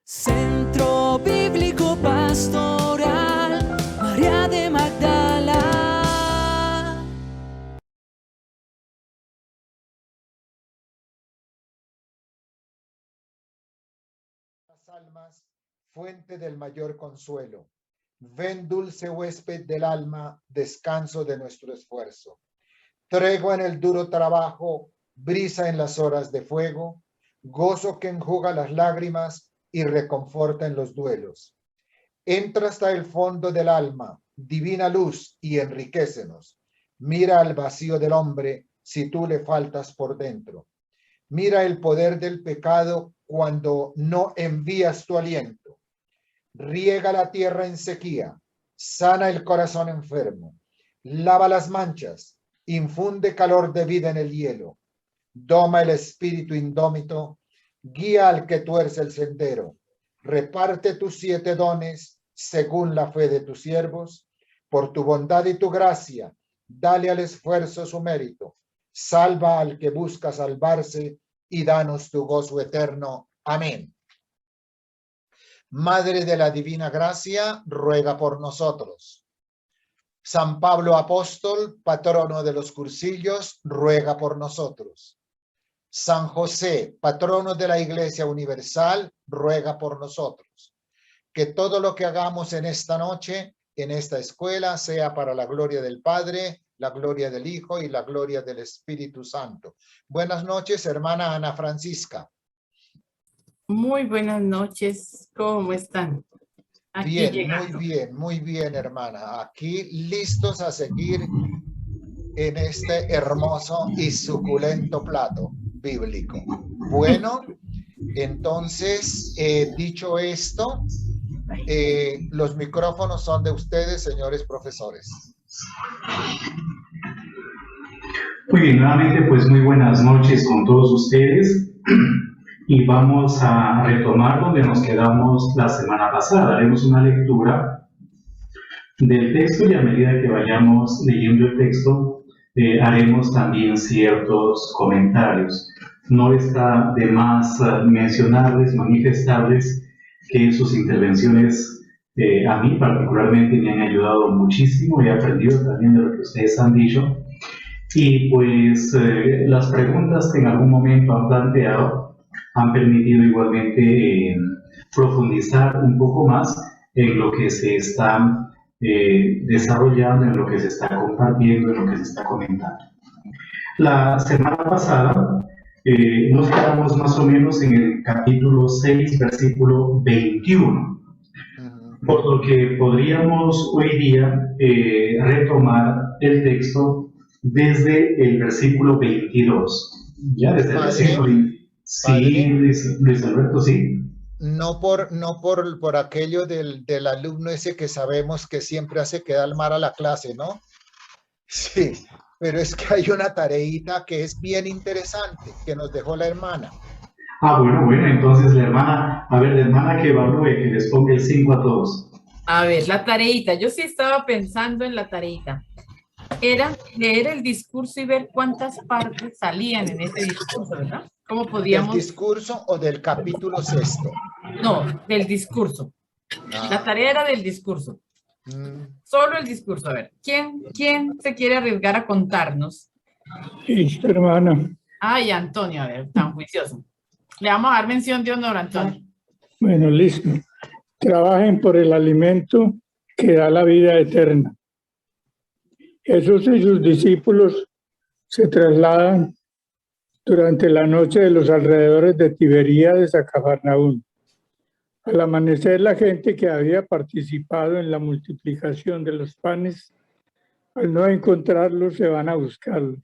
Centro Bíblico Pastoral María de Magdala. Las almas, fuente del mayor consuelo. Ven, dulce huésped del alma, descanso de nuestro esfuerzo. Tregua en el duro trabajo, brisa en las horas de fuego, gozo que enjuga las lágrimas y reconforta en los duelos. Entra hasta el fondo del alma, divina luz, y enriquécenos. Mira al vacío del hombre si tú le faltas por dentro. Mira el poder del pecado cuando no envías tu aliento. Riega la tierra en sequía, sana el corazón enfermo, lava las manchas, infunde calor de vida en el hielo, doma el espíritu indómito, guía al que tuerce el sendero, reparte tus 7 dones según la fe de tus siervos, por tu bondad y tu gracia, dale al esfuerzo su mérito, salva al que busca salvarse y danos tu gozo eterno. Amén. Madre de la Divina Gracia, ruega por nosotros. San Pablo Apóstol, patrono de los cursillos, ruega por nosotros. San José, patrono de la Iglesia Universal, ruega por nosotros. Que todo lo que hagamos en esta noche, en esta escuela, sea para la gloria del Padre, la gloria del Hijo y la gloria del Espíritu Santo. Buenas noches, hermana Ana Francisca. Muy buenas noches, ¿cómo están? Aquí bien, llegando. muy bien, hermana. Aquí listos a seguir en este hermoso y suculento plato bíblico. Bueno, entonces, dicho esto, los micrófonos son de ustedes, señores profesores. Muy bien, nuevamente, pues muy buenas noches con todos ustedes. Y vamos a retomar donde nos quedamos la semana pasada. Haremos una lectura del texto y a medida que vayamos leyendo el texto, haremos también ciertos comentarios. No está de más mencionarles, manifestarles que sus intervenciones a mí particularmente me han ayudado muchísimo. He aprendido también de lo que ustedes han dicho. Y pues las preguntas que en algún momento han planteado han permitido igualmente profundizar un poco más en lo que se está desarrollando, en lo que se está compartiendo, en lo que se está comentando. La semana pasada nos quedamos más o menos en el capítulo 6, versículo 21, por lo que podríamos hoy día retomar el texto desde el versículo 22. Ya desde el versículo 22. Sí, Luis Alberto, sí. No por aquello del alumno ese que sabemos que siempre hace quedar mal a la clase, ¿no? Sí, pero es que hay una tareita que es bien interesante que nos dejó la hermana. Ah, bueno, entonces la hermana que evalúe, que les ponga el 5 a todos. A ver, la tareita, yo sí estaba pensando en la tareita. Era leer el discurso y ver cuántas partes salían en ese discurso, ¿verdad? ¿Cómo podíamos? ¿Del discurso o del capítulo 6? No, del discurso. La tarea era del discurso. Solo el discurso. A ver, ¿quién se quiere arriesgar a contarnos? Listo, hermano. Ay, Antonio, a ver, tan juicioso. Le vamos a dar mención de honor, Antonio. Bueno, listo. Trabajen por el alimento que da la vida eterna. Jesús y sus discípulos se trasladan durante la noche de los alrededores de Tiberíades a Cafarnaúm. Al amanecer, la gente que había participado en la multiplicación de los panes, al no encontrarlos, se van a buscarlos.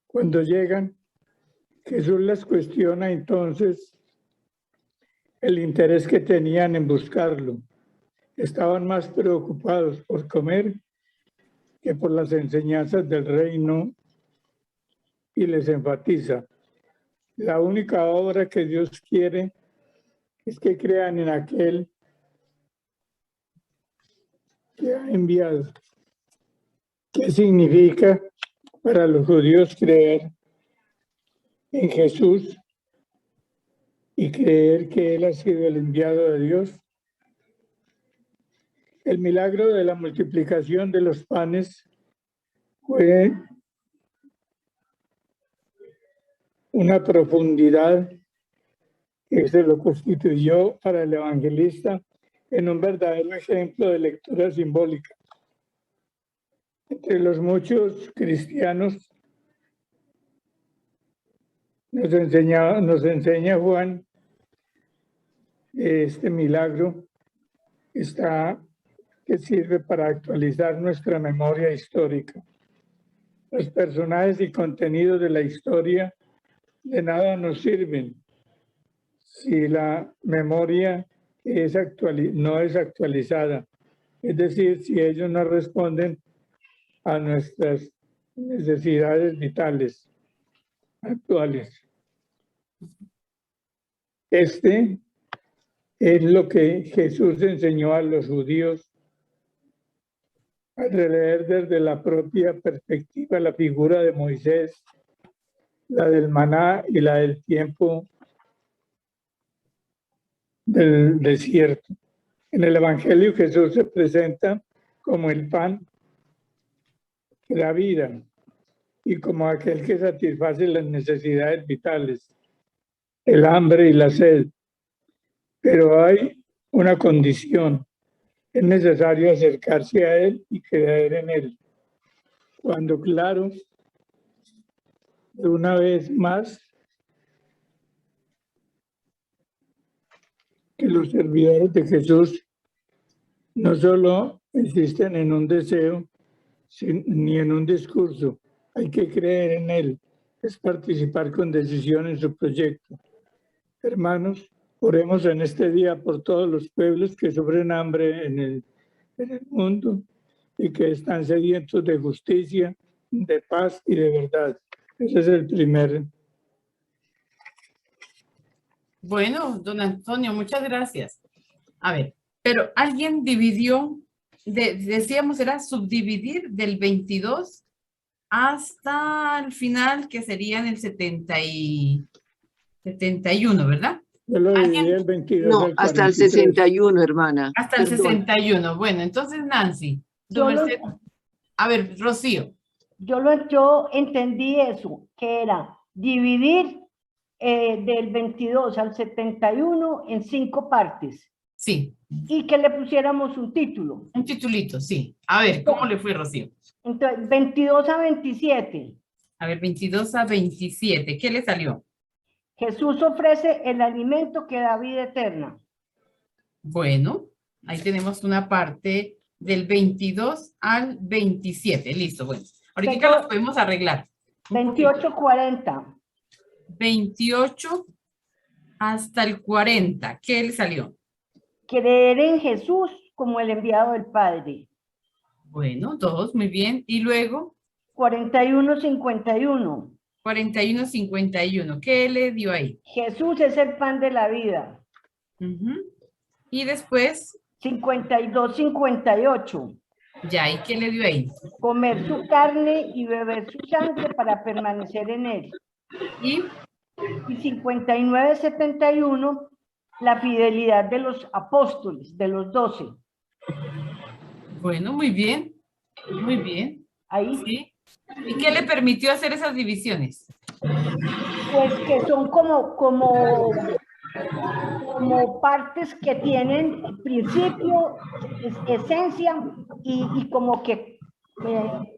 Cuando llegan, Jesús les cuestiona entonces el interés que tenían en buscarlo. Estaban más preocupados por comer que por las enseñanzas del reino, y les enfatiza: la única obra que Dios quiere es que crean en aquel que ha enviado. ¿Qué significa para los judíos creer en Jesús? y creer que Él ha sido el enviado de Dios. El milagro de la multiplicación de los panes fue una profundidad que se lo constituyó para el evangelista en un verdadero ejemplo de lectura simbólica. Entre los muchos cristianos nos enseña Juan este milagro que sirve para actualizar nuestra memoria histórica. Los personajes y contenidos de la historia de nada nos sirven si la memoria no es actualizada, es decir, si ellos no responden a nuestras necesidades vitales actuales. Este es lo que Jesús enseñó a los judíos al releer desde la propia perspectiva la figura de Moisés, la del maná y la del tiempo del desierto. En el Evangelio Jesús se presenta como el pan que da vida y como aquel que satisface las necesidades vitales, el hambre y la sed. Pero hay una condición: es necesario acercarse a Él y creer en Él. Cuando, claro, de una vez más, que los servidores de Jesús no solo existen en un deseo ni en un discurso, hay que creer en Él, es participar con decisión en su proyecto. Hermanos, oremos en este día por todos los pueblos que sufren hambre en el mundo y que están sedientos de justicia, de paz y de verdad. Ese es el primer. Bueno, don Antonio, muchas gracias. A ver, pero alguien dividió, decíamos, era subdividir del 22 hasta el final, que serían el 71, ¿verdad? Yo lo dividí el 22 No, al hasta el 43. 61, hermana. Hasta el Perdón. 61. Bueno, entonces, Nancy, su Yo lo- merced. A ver, Rocío. Yo entendí eso, que era dividir del 22 al 71 en 5 partes Sí, y que le pusiéramos un título. un titulito, sí. A ver, ¿cómo le fue, Rocío? Entonces, 22 a 27, A ver, 22 a 27. ¿Qué le salió? Jesús ofrece el alimento que da vida eterna. Bueno, ahí tenemos una parte del 22 al 27. Listo, bueno. Ahorita Tengo- las podemos arreglar. 28-40, 28 hasta el 40. ¿Qué le salió? creer en Jesús como el enviado del Padre. Bueno, 2, muy bien. Y luego, 41-51, 41, 51. ¿Qué le dio ahí? Jesús es el pan de la vida. Ujú. Y después, 52-58, ya, ¿y qué le dio ahí? comer su carne y beber su sangre para permanecer en él. Y, Y 59-71, la fidelidad de los apóstoles, de los 12. bueno, muy bien. Muy bien. Ahí, ¿Sí? ¿Y qué le permitió hacer esas divisiones? pues que son como partes que tienen principio, esencia y como que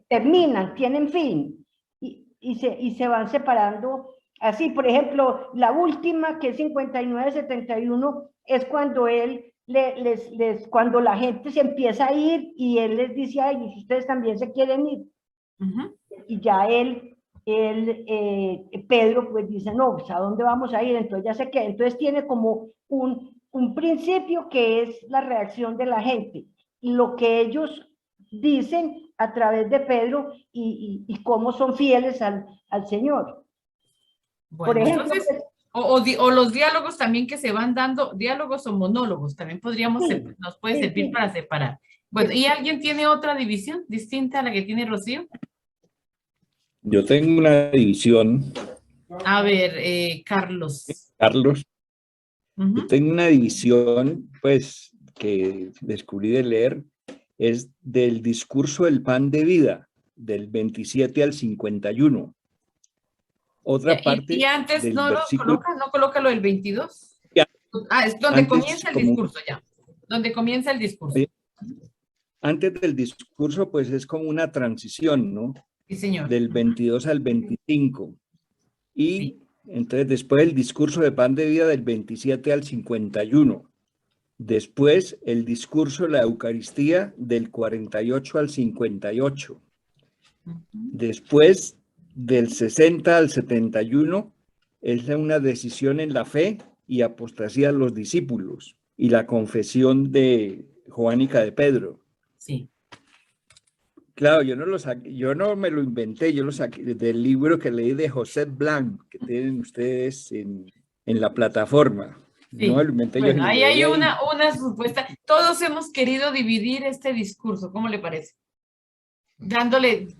terminan, tienen fin y se van separando así. Por ejemplo, la última, que es 59-71, es cuando él cuando la gente se empieza a ir y él les dice: ay, ¿y si ustedes también se quieren ir? Ujú. Y ya Pedro pues dice: no, pues ¿a dónde vamos a ir? Entonces ya se queda. Entonces tiene como un principio que es la reacción de la gente, lo que ellos dicen a través de Pedro y cómo son fieles al Señor. Bueno, Por ejemplo, entonces, o los diálogos también que se van dando, diálogos o monólogos, también podríamos, Sí, nos puede sí, servir sí. para separar. Bueno, ¿y alguien tiene otra división distinta a la que tiene Rocío? Yo tengo una división, A ver, Carlos. Carlos. Yo tengo una división, pues, que descubrí de leer, es del discurso del pan de vida, del 27 al 51. Otra Y parte antes del no lo versículo, coloca, no coloca lo del 22. ya, Ah, es donde antes, comienza el como, discurso ya. Donde comienza el discurso. antes del discurso, pues es como una transición, ¿no? Sí, señor. Del 22 al 25. Y Sí. entonces después el discurso de pan de vida del 27 al 51. Después el discurso de la Eucaristía del 48 al 58. Después del 60 al 71 es una decisión en la fe y apostasía de los discípulos y la confesión de Joánica de Pedro. Sí. Claro, yo no me lo inventé, yo lo saqué del libro que leí de José Blanc, que tienen ustedes en la plataforma. Sí. No me lo inventé yo, Bueno, lo ahí leí hay ahí. una supuesta. Todos hemos querido dividir este discurso, ¿cómo le parece?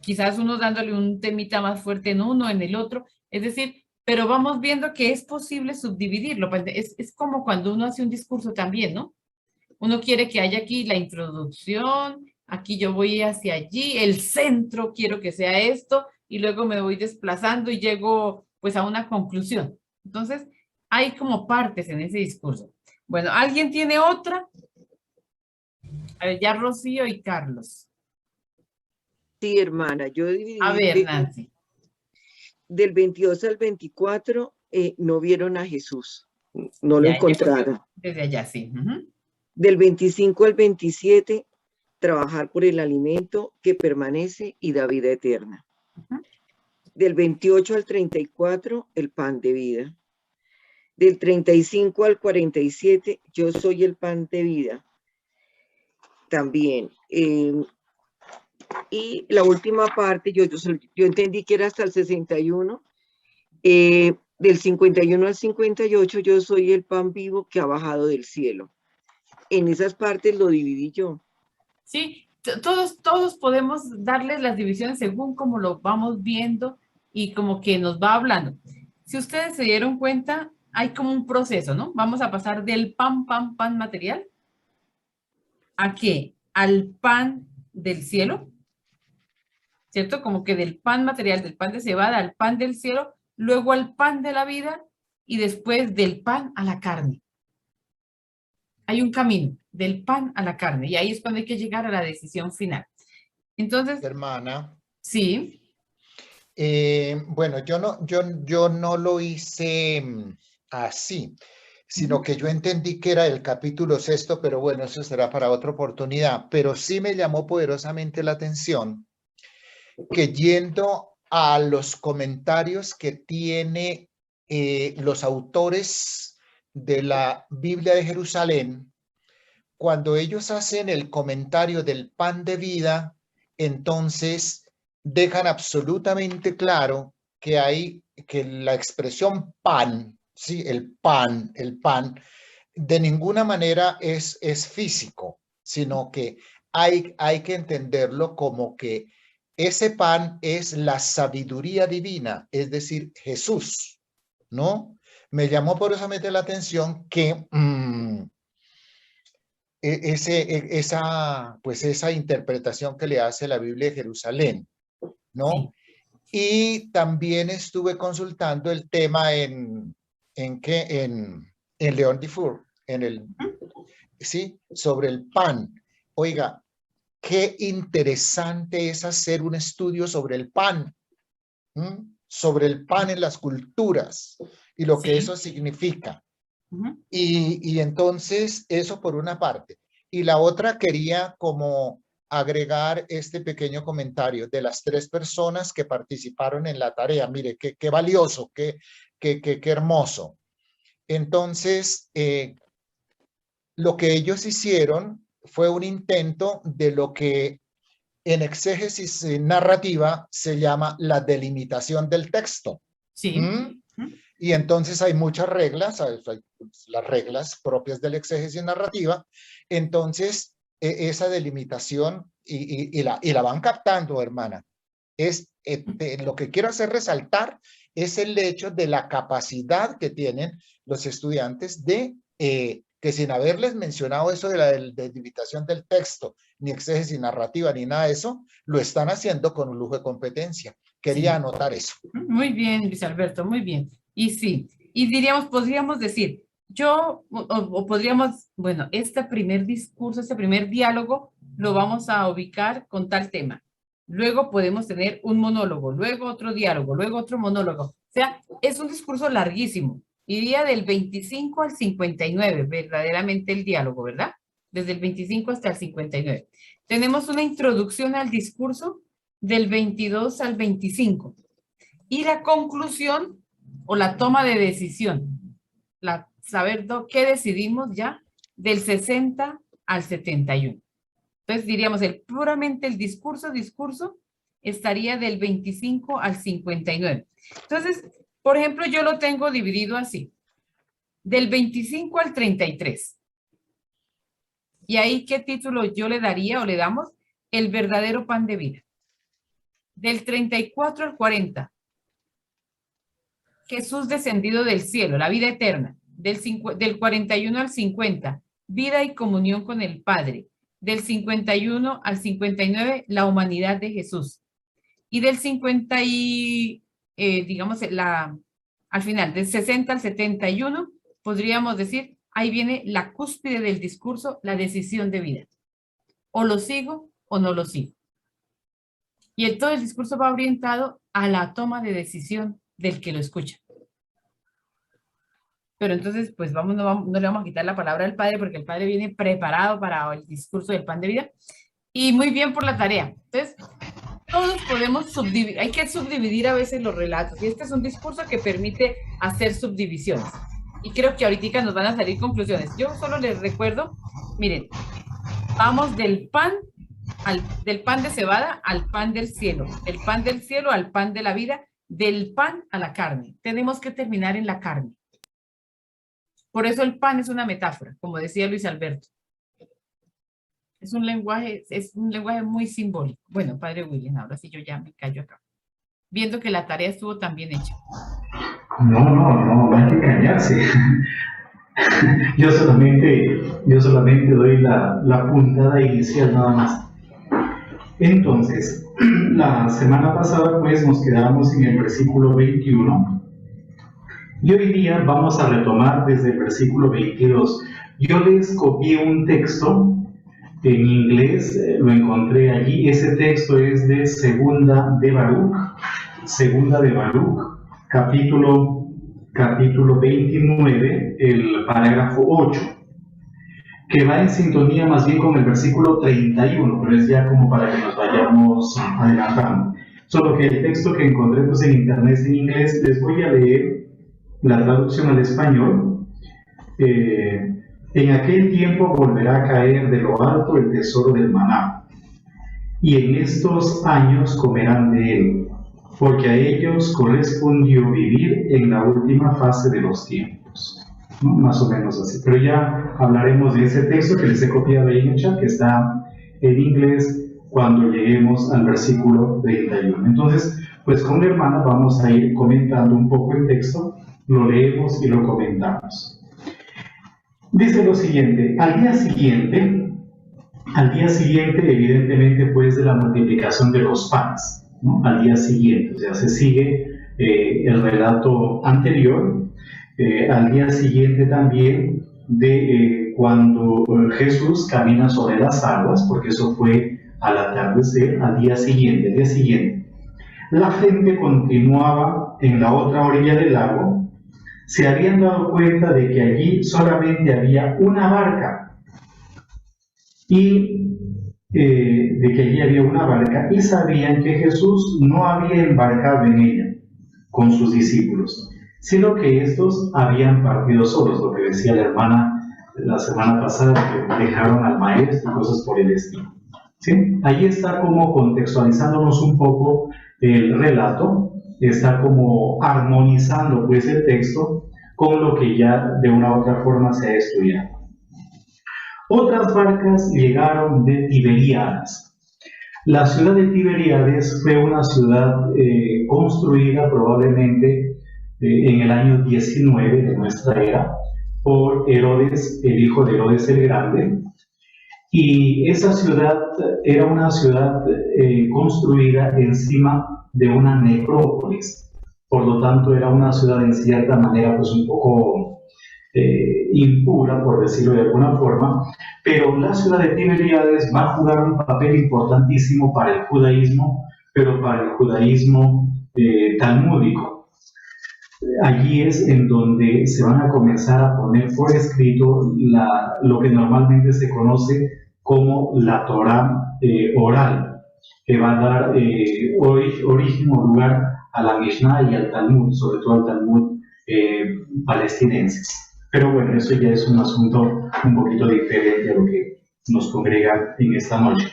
Quizás uno dándole un temita más fuerte en uno, en el otro, es decir, pero vamos viendo que es posible subdividirlo. Es como cuando uno hace un discurso también, ¿no? Uno quiere que haya aquí la introducción, aquí yo voy hacia allí, el centro quiero que sea esto, y luego me voy desplazando y llego pues a una conclusión. Entonces, hay como partes en ese discurso. Bueno, ¿alguien tiene otra? A ver, ya Rocío y Carlos. Sí, hermana, yo dividí A ver, Nancy. del 22 al 24, no vieron a Jesús, no lo Ya, encontraron. desde allá, sí. Del 25 al 27, trabajar por el alimento que permanece y da vida eterna. Del 28 al 34, el pan de vida. Del 35 al 47, yo soy el pan de vida. También. Y la última parte, yo entendí que era hasta el 61. Del 51 al 58, yo soy el pan vivo que ha bajado del cielo. En esas partes lo dividí yo. Sí, todos podemos darles las divisiones según como lo vamos viendo y como que nos va hablando. Si ustedes se dieron cuenta, hay como un proceso, ¿no? Vamos a pasar del pan material. ¿A qué? Al pan del cielo, ¿cierto? Como que del pan material, del pan de cebada, al pan del cielo, luego al pan de la vida y después del pan a la carne. Hay un camino del pan a la carne y ahí es cuando hay que llegar a la decisión final. Entonces, Hermana. sí. Bueno, yo no lo hice así, sino que yo entendí que era el capítulo 6, pero bueno, eso será para otra oportunidad. Pero sí me llamó poderosamente la atención que yendo a los comentarios que tiene los autores de la Biblia de Jerusalén, cuando ellos hacen el comentario del pan de vida, entonces dejan absolutamente claro que la expresión pan, sí, el pan, de ninguna manera es físico, sino que hay que entenderlo como que ese pan es la sabiduría divina, es decir, Jesús, ¿no? Me llamó poderosamente la atención que esa interpretación que le hace la Biblia de Jerusalén, ¿no? Y también estuve consultando el tema en León Dufour, sí, sobre el pan. Oiga, qué interesante es hacer un estudio sobre el pan, sobre el pan en las culturas y lo que eso significa. Y entonces eso por una parte. Y la otra quería como agregar este pequeño comentario de las 3 personas que participaron en la tarea. Mire, qué valioso, qué hermoso. Entonces, lo que ellos hicieron fue un intento de lo que en exégesis narrativa se llama la delimitación del texto. Sí. Y entonces hay muchas reglas, hay las reglas propias de la exégesis narrativa. Entonces, esa delimitación y la van captando, hermana. Lo que quiero hacer resaltar es el hecho de la capacidad que tienen los estudiantes de que sin haberles mencionado eso de la delimitación del texto, ni exégesis narrativa, ni nada de eso, lo están haciendo con un lujo de competencia. Quería anotar eso. Muy bien, Luis Alberto, muy bien. Y sí, y diríamos, podríamos decir, o podríamos, bueno, este primer discurso, este primer diálogo, lo vamos a ubicar con tal tema. Luego podemos tener un monólogo, luego otro diálogo, luego otro monólogo. O sea, es un discurso larguísimo. Iría del 25 al 59, verdaderamente el diálogo, ¿verdad? Desde el 25 hasta el 59. Tenemos una introducción al discurso del 22 al 25. Y la conclusión o la toma de decisión, saber qué decidimos ya del 60 al 71. Entonces diríamos, puramente el discurso estaría del 25 al 59. Entonces, por ejemplo, yo lo tengo dividido así, del 25 al 33. Y ahí, ¿qué título yo le daría o le damos? El verdadero pan de vida. Del 34 al 40, Jesús descendido del cielo, la vida eterna. Del 41 al 50, vida y comunión con el Padre. Del 51 al 59, la humanidad de Jesús. Y del 50 y, digamos, al final, del 60 al 71, podríamos decir, ahí viene la cúspide del discurso, la decisión de vida. O lo sigo o no lo sigo. Y todo el discurso va orientado a la toma de decisión del que lo escucha. Pero entonces, pues no le vamos a quitar la palabra al Padre porque el Padre viene preparado para el discurso del pan de vida. Y muy bien por la tarea. Entonces, todos podemos subdividir, hay que subdividir a veces los relatos. Y este es un discurso que permite hacer subdivisiones. Y creo que ahorita nos van a salir conclusiones. Yo solo les recuerdo, miren, vamos del pan de cebada al pan del cielo, del pan del cielo al pan de la vida, del pan a la carne. Tenemos que terminar en la carne. Por eso el pan es una metáfora, como decía Luis Alberto. Es un lenguaje muy simbólico. Bueno, padre William, ahora sí yo ya me callo acá. Viendo que la tarea estuvo tan bien hecha. No hay que engañarse. Yo solamente doy la puntada inicial nada más. Entonces, la semana pasada pues nos quedamos en el versículo 21 y hoy día vamos a retomar desde el versículo 22. Yo les copié un texto en inglés, lo encontré allí. Ese texto es de Segunda de Baruch, capítulo 29, el parágrafo 8, que va en sintonía más bien con el versículo 31, pero es ya como para que nos vayamos adelantando. Solo que el texto que encontré pues, en internet en inglés, les voy a leer la traducción al español. En aquel tiempo volverá a caer de lo alto el tesoro del maná, y en estos años comerán de él, porque a ellos correspondió vivir en la última fase de los tiempos. ¿No? Más o menos así. Pero ya hablaremos de ese texto que les he copiado ahí en el chat, que está en inglés, cuando lleguemos al versículo 31. Entonces, pues con la hermana vamos a ir comentando un poco el texto, lo leemos y lo comentamos. Dice lo siguiente: al día siguiente, evidentemente, pues de la multiplicación de los panes, ¿no? Al día siguiente, o sea, se sigue el relato anterior. Al día siguiente también de cuando Jesús camina sobre las aguas, porque eso fue al atardecer, al día siguiente. La gente continuaba en la otra orilla del lago. Se habían dado cuenta de que allí solamente había una barca y sabían que Jesús no había embarcado en ella con sus discípulos, sino que estos habían partido solos, lo que decía la hermana la semana pasada, que dejaron al maestro y cosas por el estilo. ¿Sí? Ahí está como contextualizándonos un poco el relato, está como armonizando pues el texto con lo que ya de una u otra forma se ha estudiado. Otras barcas llegaron de Tiberíades. La ciudad de Tiberíades fue una ciudad construida probablemente en el año 19 de nuestra era, por Herodes, el hijo de Herodes el Grande. Y esa ciudad era una ciudad construida encima de una necrópolis. Por lo tanto, era una ciudad en cierta manera pues un poco impura, por decirlo de alguna forma, pero la ciudad de Tiberíades va a jugar un papel importantísimo para el judaísmo, pero para el judaísmo talmúdico. Allí es en donde se van a comenzar a poner por escrito lo que normalmente se conoce como la Torá oral, que va a dar origen o lugar a la Mishnah y al Talmud, sobre todo al Talmud palestinenses. Pero bueno, eso ya es un asunto un poquito diferente a lo que nos congrega en esta noche.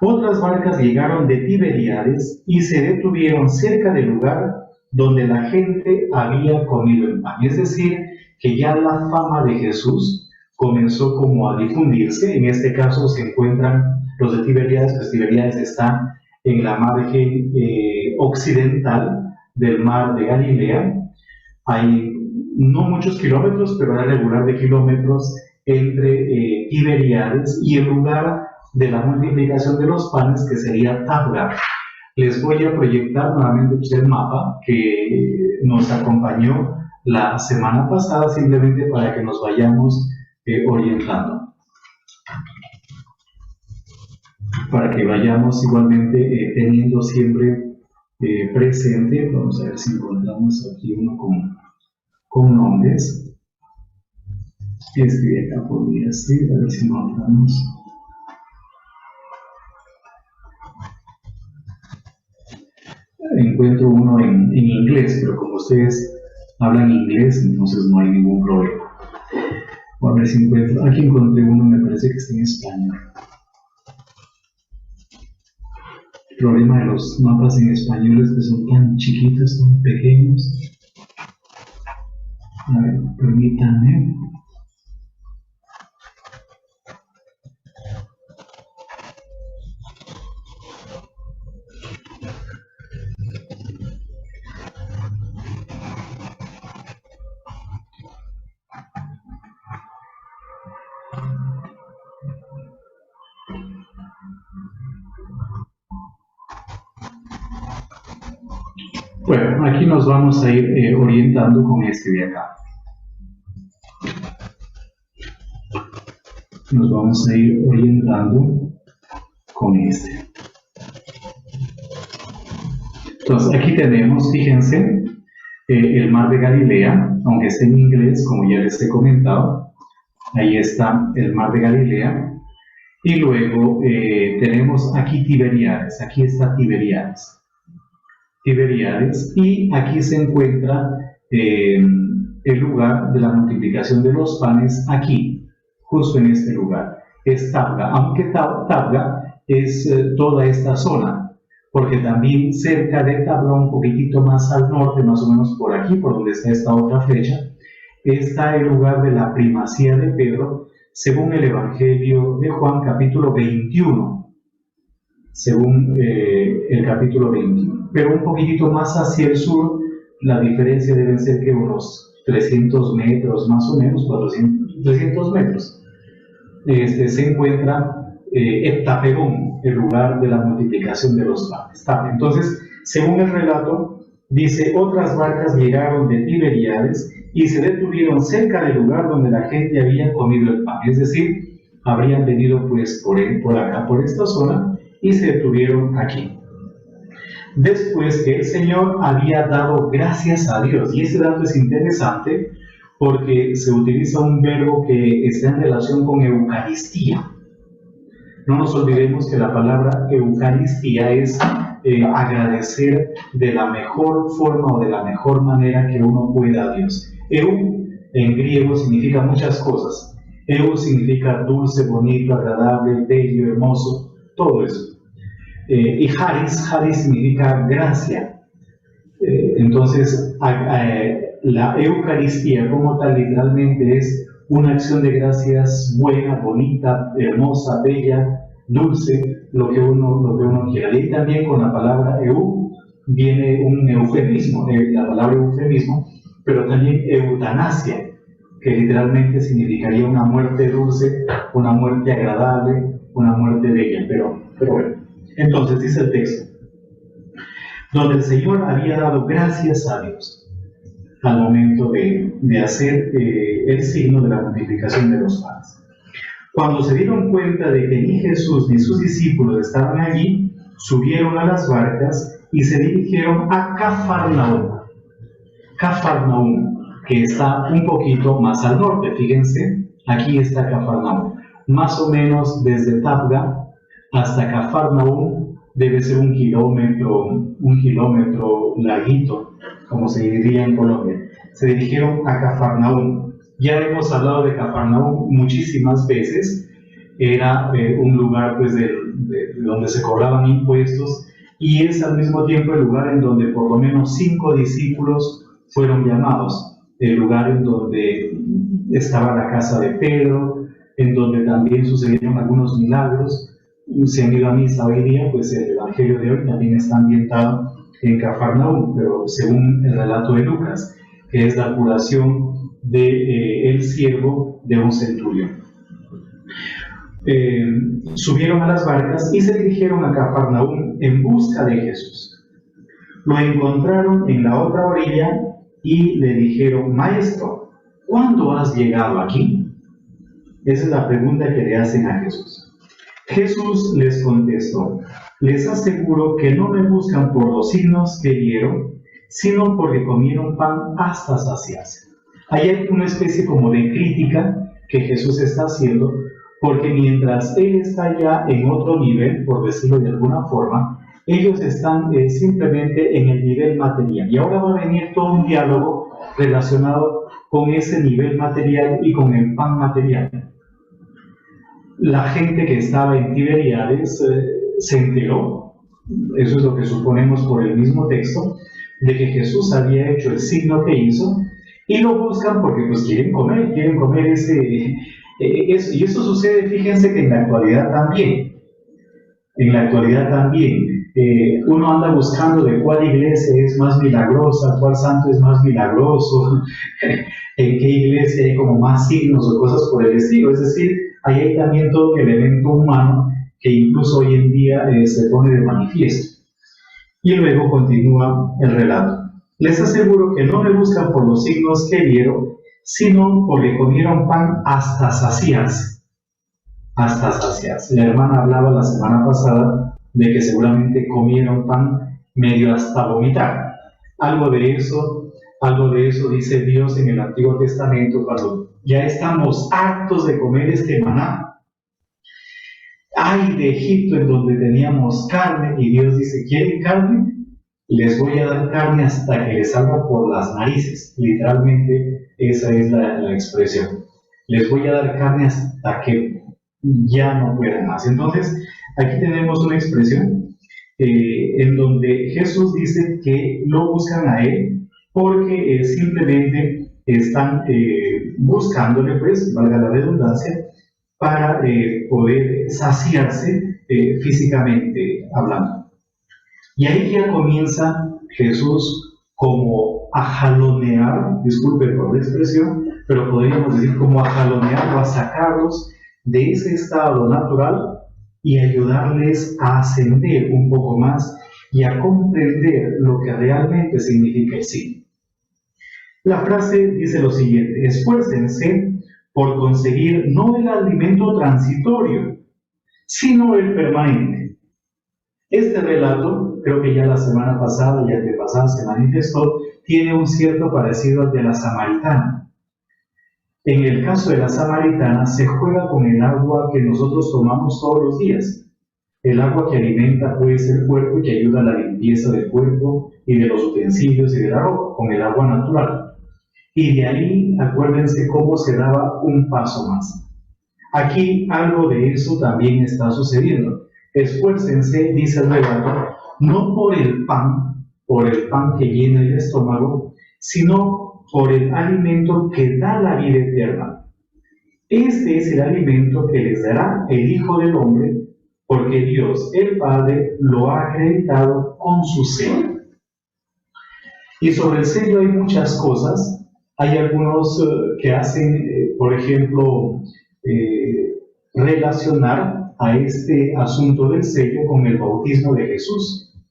Otras barcas llegaron de Tiberíades y se detuvieron cerca del lugar donde la gente había comido el pan. Es decir, que ya la fama de Jesús comenzó como a difundirse. En este caso se encuentran los de Tiberíades, pues Tiberíades está en la margen occidental del mar de Galilea. Hay no muchos kilómetros, pero era regular de kilómetros entre Tiberíades y el lugar de la multiplicación de los panes, que sería Tabga. Les voy a proyectar nuevamente el mapa que nos acompañó la semana pasada, simplemente para que nos vayamos orientando. Para que vayamos igualmente teniendo siempre presente. Vamos a ver si encontramos aquí uno con nombres. Este de acá podría ser, a ver si encontramos. Encuentro uno en inglés, pero como ustedes hablan inglés, entonces no hay ningún problema. A ver si encuentro. Aquí encontré uno, me parece que está en español. El problema de los mapas en español es que son tan chiquitos, tan pequeños. A ver, permítanme. Bueno, aquí nos vamos a ir orientando con este de acá. Nos vamos a ir orientando con este. Entonces, aquí tenemos, fíjense, el mar de Galilea, aunque esté en inglés, como ya les he comentado. Ahí está el mar de Galilea. Y luego tenemos aquí Tiberíades. Aquí está Tiberíades. Y aquí se encuentra el lugar de la multiplicación de los panes, aquí, justo en este lugar. Es Tabga, aunque Tabga es toda esta zona, porque también cerca de Tabga, un poquitito más al norte, más o menos por aquí, por donde está esta otra flecha, está el lugar de la primacía de Pedro, según el Evangelio de Juan, capítulo 21. Según el capítulo 21. Pero un poquitito más hacia el sur, la diferencia deben ser que unos 300 metros, más o menos, 300 metros. Se encuentra Heptapegón, el lugar de la multiplicación de los panes. Entonces, según el relato, dice, otras barcas llegaron de Tiberíades y se detuvieron cerca del lugar donde la gente había comido el pan. Es decir, habrían venido pues por acá, por esta zona, y se detuvieron aquí. Después que el Señor había dado gracias a Dios. Y ese dato es interesante porque se utiliza un verbo que está en relación con Eucaristía. No nos olvidemos que la palabra Eucaristía es agradecer de la mejor forma o de la mejor manera que uno pueda a Dios. Eu en griego significa muchas cosas. Eu significa dulce, bonito, agradable, bello, hermoso, todo eso. Y Haris significa gracia. Entonces, la Eucaristía como tal literalmente es una acción de gracias buena, bonita, hermosa, bella, dulce, lo que uno quiera. Y también con la palabra eu viene un eufemismo, la palabra eufemismo, pero también eutanasia. que literalmente significaría una muerte dulce, una muerte agradable, una muerte bella, pero bueno. Entonces dice el texto, donde el Señor había dado gracias a Dios al momento de hacer el signo de la multiplicación de los panes. Cuando se dieron cuenta de que ni Jesús ni sus discípulos estaban allí, subieron a las barcas y se dirigieron a Cafarnaúm. Cafarnaúm, que está un poquito más al norte. Fíjense, aquí está Cafarnaúm. Más o menos desde Tabga hasta Cafarnaúm debe ser un kilómetro larguito, como se diría en Colombia. Se dirigieron a Cafarnaúm. Ya hemos hablado de Cafarnaúm muchísimas veces. Era un lugar pues, de donde se cobraban impuestos, y es al mismo tiempo el lugar en donde por lo menos 5 discípulos fueron llamados. El lugar en donde estaba la casa de Pedro, en donde también sucedieron algunos milagros. Si han ido a misa hoy día, pues el evangelio de hoy también está ambientado en Cafarnaúm, pero según el relato de Lucas, que es la curación de el siervo de un centurión. Subieron a las barcas y se dirigieron a Cafarnaúm en busca de Jesús. Lo encontraron en la otra orilla y le dijeron: Maestro, ¿cuándo has llegado aquí? Esa es la pregunta que le hacen a Jesús. Jesús les contestó: les aseguro que no me buscan por los signos que vieron, sino porque comieron pan hasta saciarse. Ahí hay una especie como de crítica que Jesús está haciendo, porque mientras Él está ya en otro nivel, por decirlo de alguna forma, ellos están simplemente en el nivel material. Y ahora va a venir todo un diálogo relacionado con ese nivel material y con el pan material. La gente que estaba en Tiberíades se enteró, eso es lo que suponemos por el mismo texto, de que Jesús había hecho el signo que hizo, y lo buscan porque pues quieren comer ese... Eso. Y eso sucede, fíjense que en la actualidad también. Uno anda buscando de cuál iglesia es más milagrosa, cuál santo es más milagroso, en qué iglesia hay como más signos o cosas por el estilo. Es decir, ahí hay también todo un elemento humano que incluso hoy en día se pone de manifiesto. Y luego continúa el relato. Les aseguro que no me buscan por los signos que vieron, sino porque comieron pan hasta saciarse. Hasta saciarse. La hermana hablaba la semana pasada de que seguramente comieron pan medio hasta vomitar. Algo de eso dice Dios en el Antiguo Testamento cuando ya estamos hartos de comer este maná. Ay, de Egipto, en donde teníamos carne, y Dios dice: ¿quieren carne? Les voy a dar carne hasta que les salga por las narices. Literalmente esa es la expresión. Les voy a dar carne hasta que ya no puedan más. Entonces, aquí tenemos una expresión en donde Jesús dice que lo buscan a Él porque simplemente están buscándole, pues, valga la redundancia, para poder saciarse físicamente hablando. Y ahí ya comienza Jesús como a jalonear, disculpe por la expresión, pero podríamos decir como a jalonear o a sacarlos de ese estado natural y ayudarles a ascender un poco más y a comprender lo que realmente significa el signo. La frase dice lo siguiente: esfuércense por conseguir no el alimento transitorio, sino el permanente. Este relato, creo que ya la semana pasada y antepasada se manifestó, tiene un cierto parecido al de la samaritana. En el caso de la samaritana se juega con el agua que nosotros tomamos todos los días. El agua que alimenta pues el cuerpo y que ayuda a la limpieza del cuerpo y de los utensilios y de la ropa, con el agua natural. Y de ahí, acuérdense cómo se daba un paso más. Aquí algo de eso también está sucediendo. Esfuércense, dice el relato, no por el pan que llena el estómago, sino por el alimento que da la vida eterna. Este es el alimento que les dará el Hijo del Hombre, porque Dios, el Padre, lo ha acreditado con su sello. Y sobre el sello hay muchas cosas. Hay algunos que hacen, por ejemplo, relacionar a este asunto del sello con el bautismo de Jesús,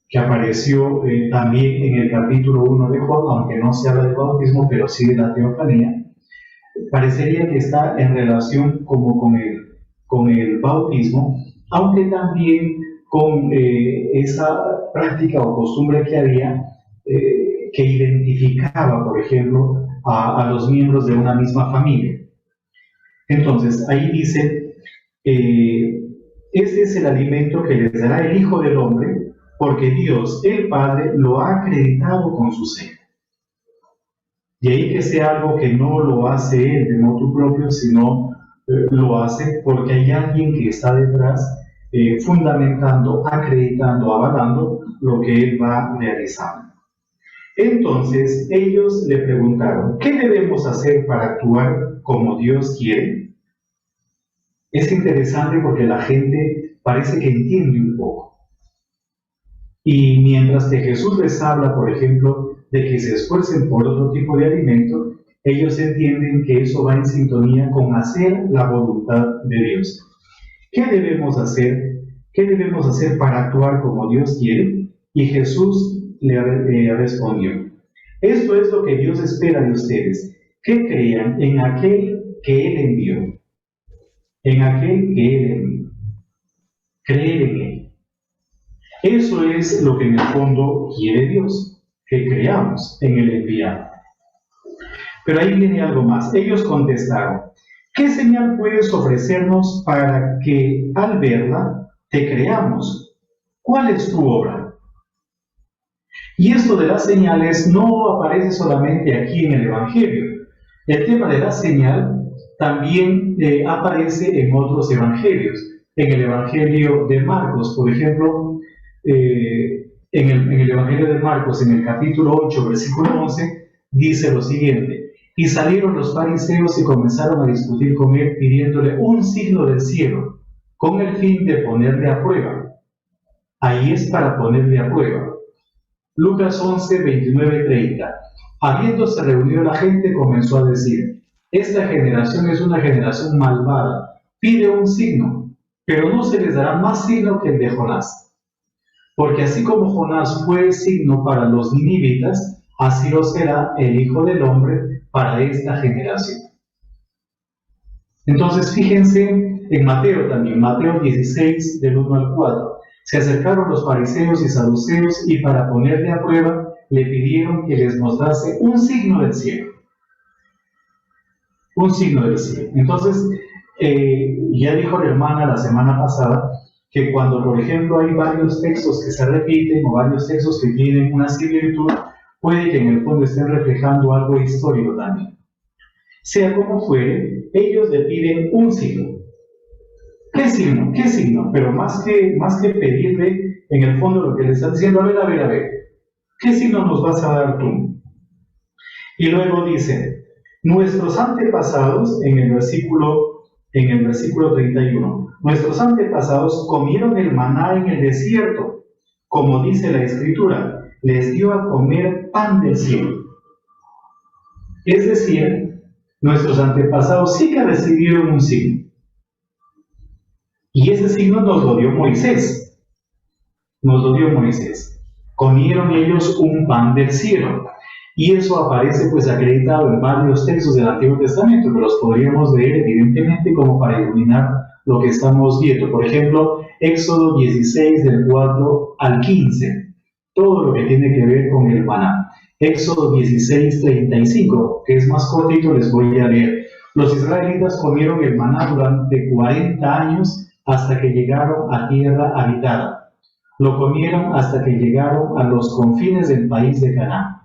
que apareció también en el capítulo 1 de Juan, aunque no se habla de bautismo, pero sí de la teofanía. Parecería que está en relación como con el bautismo, aunque también con esa práctica o costumbre que había, que identificaba, por ejemplo, a los miembros de una misma familia. Entonces, ahí dice, este es el alimento que les dará el Hijo del Hombre, porque Dios, el Padre, lo ha acreditado con su sello. Y ahí que sea algo que no lo hace Él de motu propio, sino lo hace porque hay alguien que está detrás, fundamentando, acreditando, avalando lo que Él va realizando. Entonces ellos le preguntaron, ¿qué debemos hacer para actuar como Dios quiere? Es interesante porque la gente parece que entiende un poco. Y mientras que Jesús les habla, por ejemplo, de que se esfuercen por otro tipo de alimento, ellos entienden que eso va en sintonía con hacer la voluntad de Dios. ¿Qué debemos hacer? ¿Qué debemos hacer para actuar como Dios quiere? Y Jesús le respondió, esto es lo que Dios espera de ustedes, que crean en aquel que Él envió. En aquel que Él envió. Creer en Él. Eso es lo que en el fondo quiere Dios, que creamos en el enviado. Pero ahí viene algo más. Ellos contestaron, ¿qué señal puedes ofrecernos para que al verla te creamos? ¿Cuál es tu obra? Y esto de las señales no aparece solamente aquí en el Evangelio. El tema de la señal también aparece en otros evangelios. En el Evangelio de Marcos, por ejemplo, en el Evangelio de Marcos, en el capítulo 8, versículo 11, dice lo siguiente: y salieron los fariseos y comenzaron a discutir con él, pidiéndole un signo del cielo, con el fin de ponerle a prueba. Ahí es para ponerle a prueba. Lucas 11, 29, 30. Habiéndose reunido la gente, comenzó a decir: esta generación es una generación malvada, pide un signo, pero no se les dará más signo que el de Jonás. Porque así como Jonás fue signo para los ninivitas, así lo será el Hijo del Hombre para esta generación. Entonces fíjense en Mateo también, Mateo 16, del 1 al 4. Se acercaron los fariseos y saduceos y para ponerle a prueba le pidieron que les mostrase un signo del cielo. Un signo del cielo. Entonces, ya dijo la hermana la semana pasada que cuando, por ejemplo, hay varios textos que se repiten o varios textos que tienen una similitud, puede que en el fondo estén reflejando algo histórico también. Sea como fuere, ellos le piden un signo. ¿Qué signo? ¿Qué signo? Pero más que pedirle, en el fondo lo que le están diciendo, a ver, ¿qué signo nos vas a dar tú? Y luego dice, nuestros antepasados, en el versículo 31, nuestros antepasados comieron el maná en el desierto, como dice la Escritura, les dio a comer pan del cielo. Es decir, nuestros antepasados sí que recibieron un signo. Y ese signo nos lo dio Moisés. Nos lo dio Moisés. Comieron ellos un pan del cielo. Y eso aparece pues acreditado en varios textos del Antiguo Testamento, que los podríamos leer evidentemente como para iluminar lo que estamos viendo. Por ejemplo, Éxodo 16 del 4 al 15. Todo lo que tiene que ver con el maná. Éxodo 16, 35, que es más cortito, les voy a leer. Los israelitas comieron el maná durante 40 años hasta que llegaron a tierra habitada. Lo comieron hasta que llegaron a los confines del país de Canaán.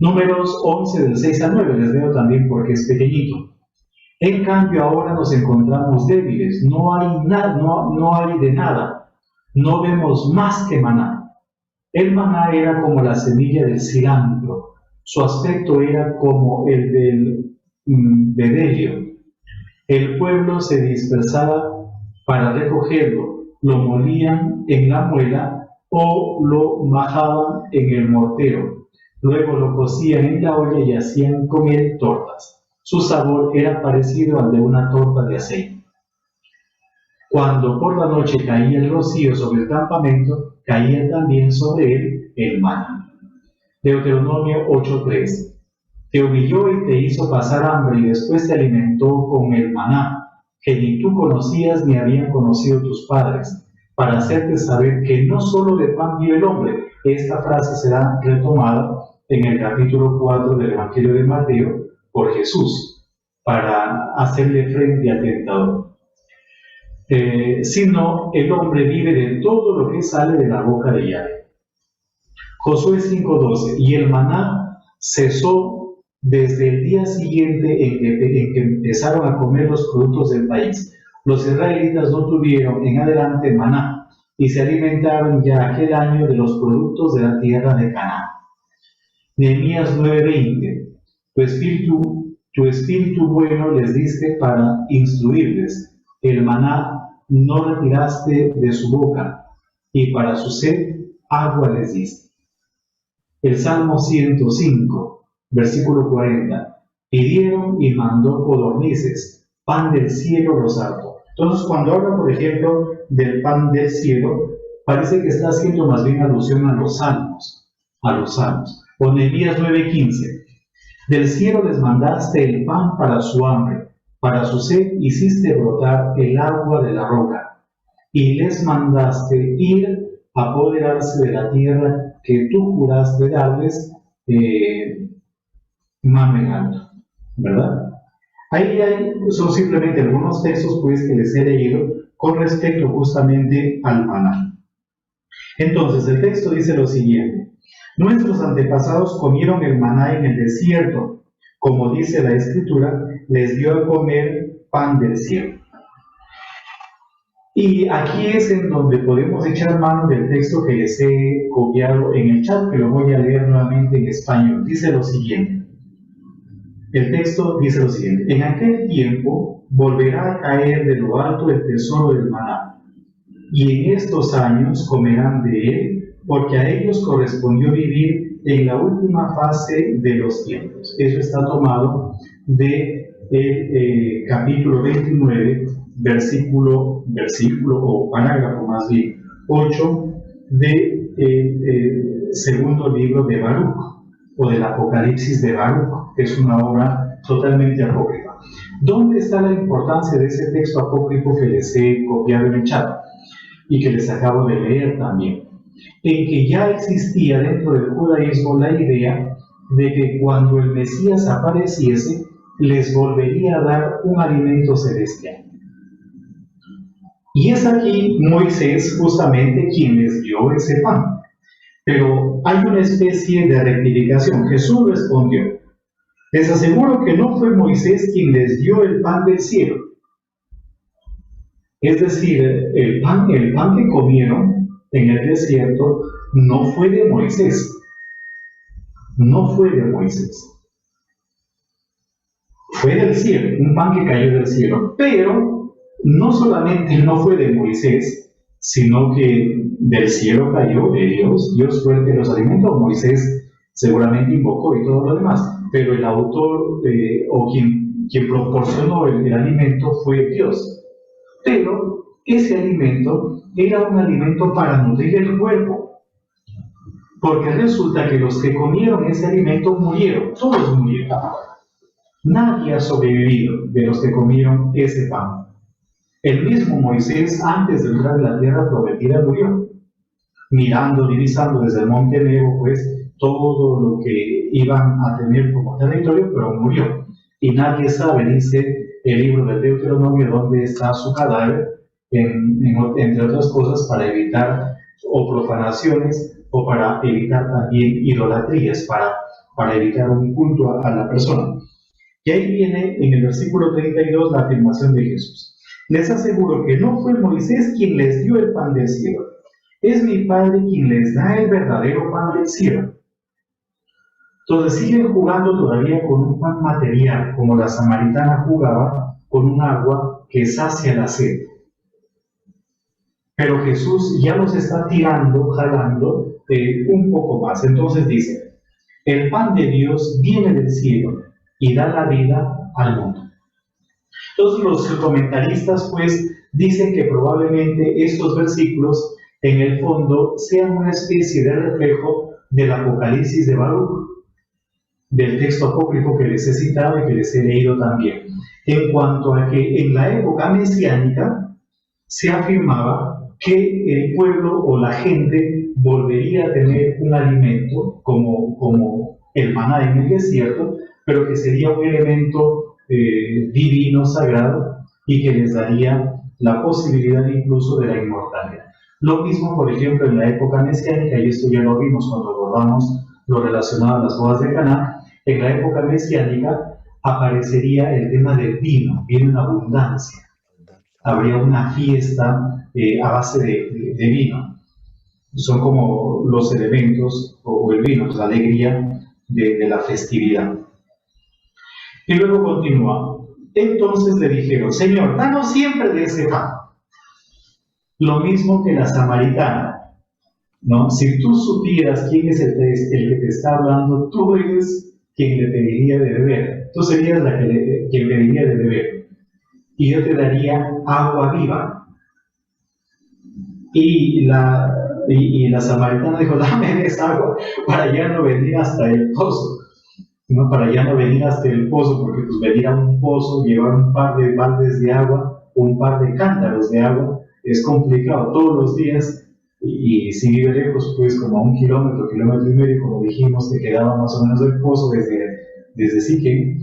Números 11 del 6 al 9, les leo también porque es pequeñito. En cambio ahora nos encontramos débiles, no hay de nada, no vemos más que maná. El maná era como la semilla del cilantro, su aspecto era como el del bedelio. El pueblo se dispersaba para recogerlo, lo molían en la muela o lo majaban en el mortero, Luego lo cocían en la olla y hacían con él tortas. Su sabor era parecido al de una torta de aceite. Cuando por la noche caía el rocío sobre el campamento, caía también sobre él el maná. Deuteronomio 8:3. Te humilló y te hizo pasar hambre y después te alimentó con el maná, que ni tú conocías ni habían conocido tus padres, para hacerte saber que no solo de pan vive el hombre. Esta frase será retomada en el capítulo 4 del Evangelio de Mateo por Jesús, para hacerle frente al tentador. Sino el hombre vive de todo lo que sale de la boca de Yahvé. Josué 5:12. Y el maná cesó desde el día siguiente en que empezaron a comer los productos del país. Los israelitas no tuvieron en adelante maná y se alimentaron ya aquel año de los productos de la tierra de Canaán. Nehemías 9:20. Tu espíritu bueno les diste para instruirles. El maná no retiraste de su boca, y para su sed agua les diste. El Salmo 105, versículo 40. Pidieron y mandó codornices, pan del cielo los hartó. Entonces, cuando habla, por ejemplo, del pan del cielo, parece que está haciendo más bien alusión a los salmos. O Nehemías 9:15. Del cielo les mandaste el pan para su hambre, para su sed hiciste brotar el agua de la roca, y les mandaste ir a apoderarse de la tierra que tú juraste darles, mamegando, ¿verdad? Ahí son simplemente algunos textos pues que les he leído con respecto justamente al maná. Entonces el texto dice lo siguiente: nuestros antepasados comieron el maná en el desierto, como dice la Escritura, les dio a comer pan del cielo. Y aquí es en donde podemos echar mano del texto que les he copiado en el chat, que lo voy a leer nuevamente en español. Dice lo siguiente. El texto dice lo siguiente: en aquel tiempo volverá a caer de lo alto el tesoro del maná, y en estos años comerán de él, porque a ellos correspondió vivir en la última fase de los tiempos. Eso está tomado de el capítulo 29, versículo o parágrafo más bien 8 del segundo libro de Baruch, o del Apocalipsis de Baruch, que es una obra totalmente apócrifa. ¿Dónde está la importancia de ese texto apócrifo que les he copiado en el chat y que les acabo de leer también? En que ya existía dentro del judaísmo la idea de que cuando el Mesías apareciese, les volvería a dar un alimento celestial. Y es aquí Moisés justamente quien les dio ese pan. Pero hay una especie de rectificación. Jesús respondió: les aseguro que no fue Moisés quien les dio el pan del cielo. Es decir, el pan que comieron en el desierto no fue de Moisés. No fue de Moisés. Fue del cielo, un pan que cayó del cielo. Pero no solamente no fue de Moisés, sino que del cielo cayó de Dios. Dios fue el que los alimentó. Moisés seguramente invocó y todo lo demás. Pero el autor o quien proporcionó el alimento fue Dios. Pero ese alimento era un alimento para nutrir el cuerpo. Porque resulta que los que comieron ese alimento murieron, todos murieron. Nadie ha sobrevivido de los que comieron ese pan. El mismo Moisés, antes de entrar en la tierra prometida, murió. Mirando, divisando desde el monte Nebo, pues, todo lo que iban a tener como territorio, pero murió. Y nadie sabe, dice el libro del Deuteronomio, dónde está su cadáver, entre otras cosas, para evitar o profanaciones, o para evitar también idolatrías, para evitar un culto a la persona. Y ahí viene en el versículo 32 la afirmación de Jesús. Les aseguro que no fue Moisés quien les dio el pan del cielo. Es mi Padre quien les da el verdadero pan del cielo. Entonces siguen jugando todavía con un pan material, como la samaritana jugaba con un agua que sacia la sed. Pero Jesús ya los está tirando, jalando un poco más. Entonces dice, El pan de Dios viene del cielo y da la vida al mundo. Entonces los comentaristas pues dicen que probablemente estos versículos en el fondo sean una especie de reflejo del Apocalipsis de Baruch, del texto apócrifo que les he citado y que les he leído también, en cuanto a que en la época mesiánica se afirmaba que el pueblo o la gente volvería a tener un alimento como el maná en el desierto, pero que sería un elemento divino, sagrado, y que les daría la posibilidad incluso de la inmortalidad. Lo mismo, por ejemplo, en la época mesiánica, y esto ya lo vimos cuando abordamos lo relacionado a las bodas de Caná. En la época mesiánica aparecería el tema del vino en abundancia. Habría una fiesta a base de vino. Son como los elementos, o el vino, la alegría de la festividad. Y luego continúa. Entonces le dijeron: Señor, danos siempre de ese pan. Lo mismo que la samaritana, ¿no? Si tú supieras quién es el que te está hablando, tú eres quien le pediría de beber. Tú serías quien le pediría de beber. Y yo te daría agua viva. Y la samaritana dijo: dame esa agua para ya no venir hasta el pozo. No, para ya no venir hasta el pozo, porque pues venir a un pozo, llevar un par de baldes de agua, un par de cántaros de agua, es complicado todos los días. Y si vive lejos, pues como a 1 kilómetro, kilómetro y medio, como dijimos, te quedaba más o menos el pozo desde Siquem,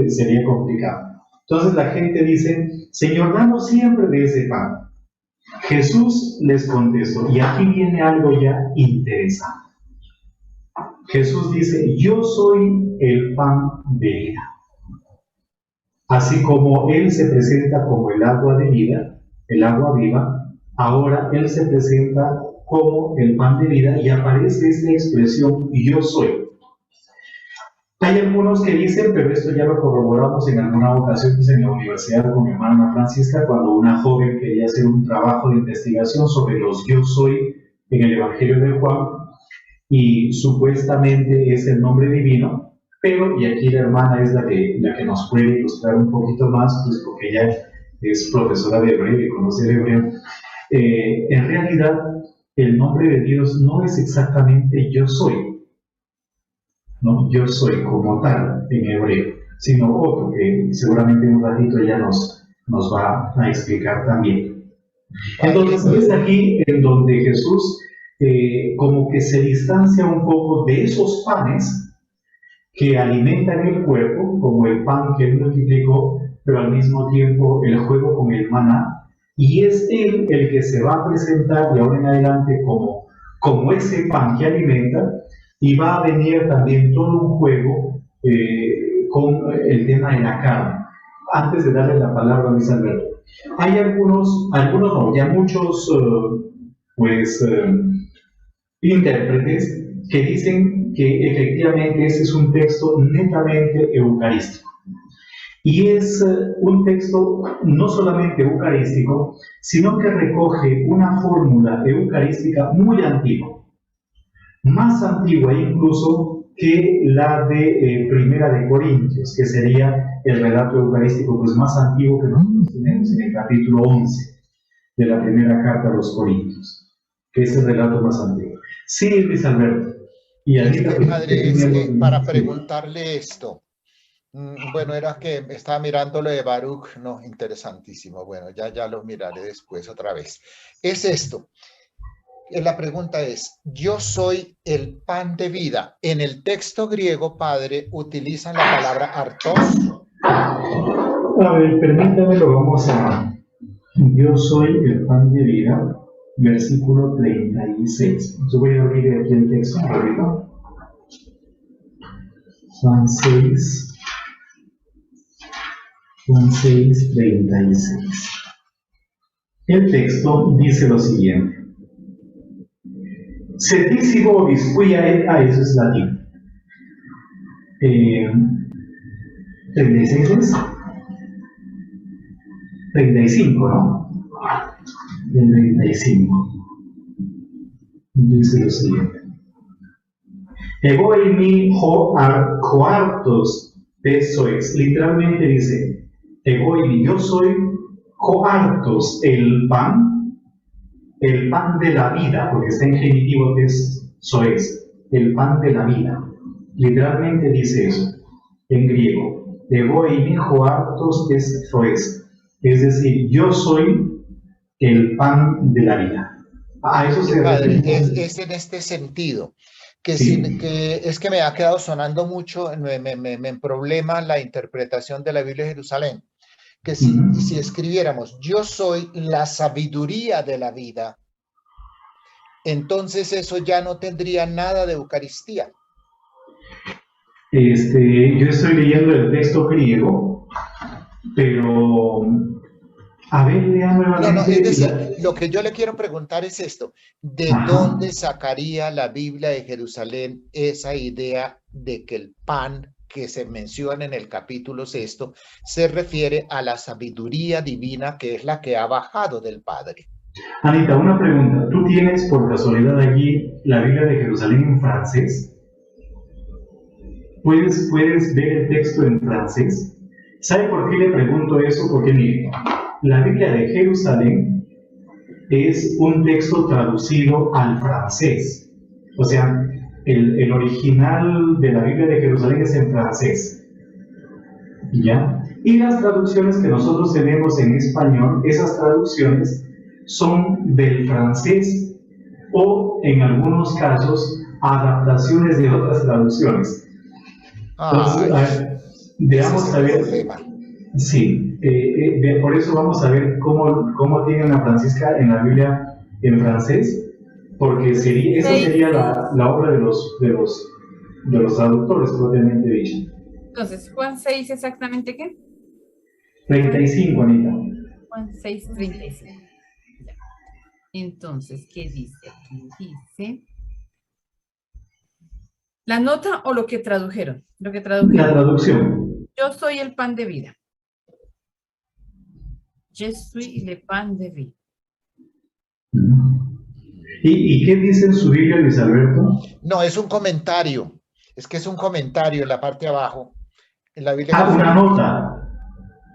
sería complicado. Entonces la gente dice: Señor, danos siempre de ese pan. Jesús les contestó, y aquí viene algo ya interesante. Jesús dice: yo soy el pan de vida. Así como Él se presenta como el agua de vida, el agua viva, ahora Él se presenta como el pan de vida y aparece esta expresión: yo soy. Hay algunos que dicen, pero esto ya lo corroboramos en alguna ocasión en la universidad con mi hermana Francisca, cuando una joven quería hacer un trabajo de investigación sobre los yo soy en el Evangelio de Juan, y supuestamente es el nombre divino, pero, y aquí la hermana es la que nos puede ilustrar un poquito más, pues porque ella es profesora de hebreo y conoce el hebreo. En realidad, el nombre de Dios no es exactamente yo soy, no yo soy como tal en hebreo, sino otro que seguramente en un ratito ella nos va a explicar también. Entonces es aquí en donde Jesús como que se distancia un poco de esos panes que alimentan el cuerpo, como el pan que Él multiplicó, pero al mismo tiempo el juego con el maná, y es Él el que se va a presentar de ahora en adelante como ese pan que alimenta, y va a venir también todo un juego con el tema de la carne. Antes de darle la palabra a Luis Alberto, hay algunos no, ya muchos intérpretes que dicen que efectivamente ese es un texto netamente eucarístico. Y es un texto no solamente eucarístico, sino que recoge una fórmula eucarística muy antigua, más antigua incluso que la de Primera de Corintios, que sería el relato eucarístico pues más antiguo que nosotros tenemos en el capítulo 11 de la primera carta a los Corintios, que es el relato más antiguo. Sí, Luis Alberto. Y Padre, para preguntarle esto, bueno, era que estaba mirando lo de Baruch, no, interesantísimo, bueno, ya lo miraré después otra vez. Es esto, la pregunta es: yo soy el pan de vida. En el texto griego, Padre, utilizan la palabra artos. A ver, permítame, lo vamos a... Yo soy el pan de vida, versículo 36. Yo voy a abrir aquí el texto, ¿verdad? Juan 6, 36. El texto dice lo siguiente: Sedisi vobis quia et eso es latín. 36 es 35, ¿no? El 35 dice lo siguiente: Ego eimi hoartos de sois. Literalmente dice, ego eimi, yo soy hoartos, el pan de la vida, porque está en genitivo que es sois, el pan de la vida. Literalmente dice eso en griego. Ego eimi hoartos de sois. Es decir, yo soy el pan de la vida. A eso se Padre, refiere. es en este sentido, que, Sí. es que me ha quedado sonando mucho, me problema la interpretación de la Biblia de Jerusalén, que si escribiéramos, yo soy la sabiduría de la vida, entonces eso ya no tendría nada de Eucaristía. Yo estoy leyendo el texto griego, pero a ver, lea No, nuevamente. es decir, lo que yo le quiero preguntar es esto, ¿de Ajá. dónde sacaría la Biblia de Jerusalén esa idea de que el pan que se menciona en el capítulo 6 se refiere a la sabiduría divina que es la que ha bajado del Padre? Anita, una pregunta. ¿Tú tienes por casualidad allí la Biblia de Jerusalén en francés? ¿Puedes ver el texto en francés? ¿Sabe por qué le pregunto eso? Porque mire, la Biblia de Jerusalén es un texto traducido al francés. O sea, el original de la Biblia de Jerusalén es en francés. ¿Ya? Y las traducciones que nosotros tenemos en español, esas traducciones son del francés o, en algunos casos, adaptaciones de otras traducciones. Entonces, a ver, veamos a ver. Sí, por eso vamos a ver cómo tiene Ana Francisca en la Biblia en francés, porque esa sería la obra de los traductores, propiamente dicho. Entonces, Juan 6, ¿exactamente qué? 35, Anita. Juan 6, 35. Ya. Entonces, ¿qué dice aquí? Dice, ¿la nota o lo que tradujeron? Lo que tradujeron. La traducción. Yo soy el pan de vida. Je suis le pan de vida. ¿Y qué dice en su Biblia, Luis Alberto? No, es un comentario. Es que es un comentario en la parte de abajo. En la Biblia. Una nota.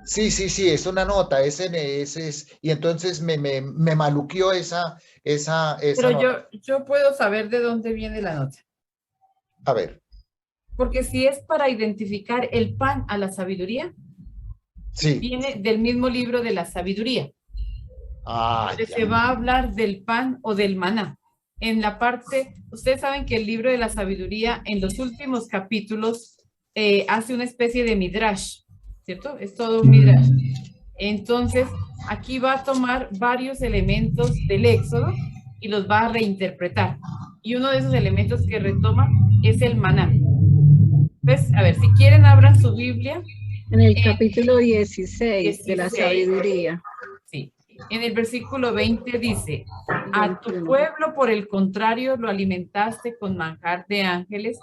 Sí, es una nota. Y entonces me maluqueó esa Pero nota. yo puedo saber de dónde viene la nota. A ver. Porque si es para identificar el pan a la sabiduría, Sí. viene del mismo libro de la sabiduría. Donde Ya. se va a hablar del pan o del maná. En la parte, ustedes saben que el libro de la sabiduría en los últimos capítulos hace una especie de midrash, ¿cierto? Es todo un midrash. Entonces, aquí va a tomar varios elementos del Éxodo y los va a reinterpretar. Y uno de esos elementos que retoma es el maná. Pues, a ver, si quieren, abran su Biblia. En el capítulo 16 de la 16. sabiduría. Sí. En el versículo 20 dice, a tu pueblo, por el contrario, lo alimentaste con manjar de ángeles,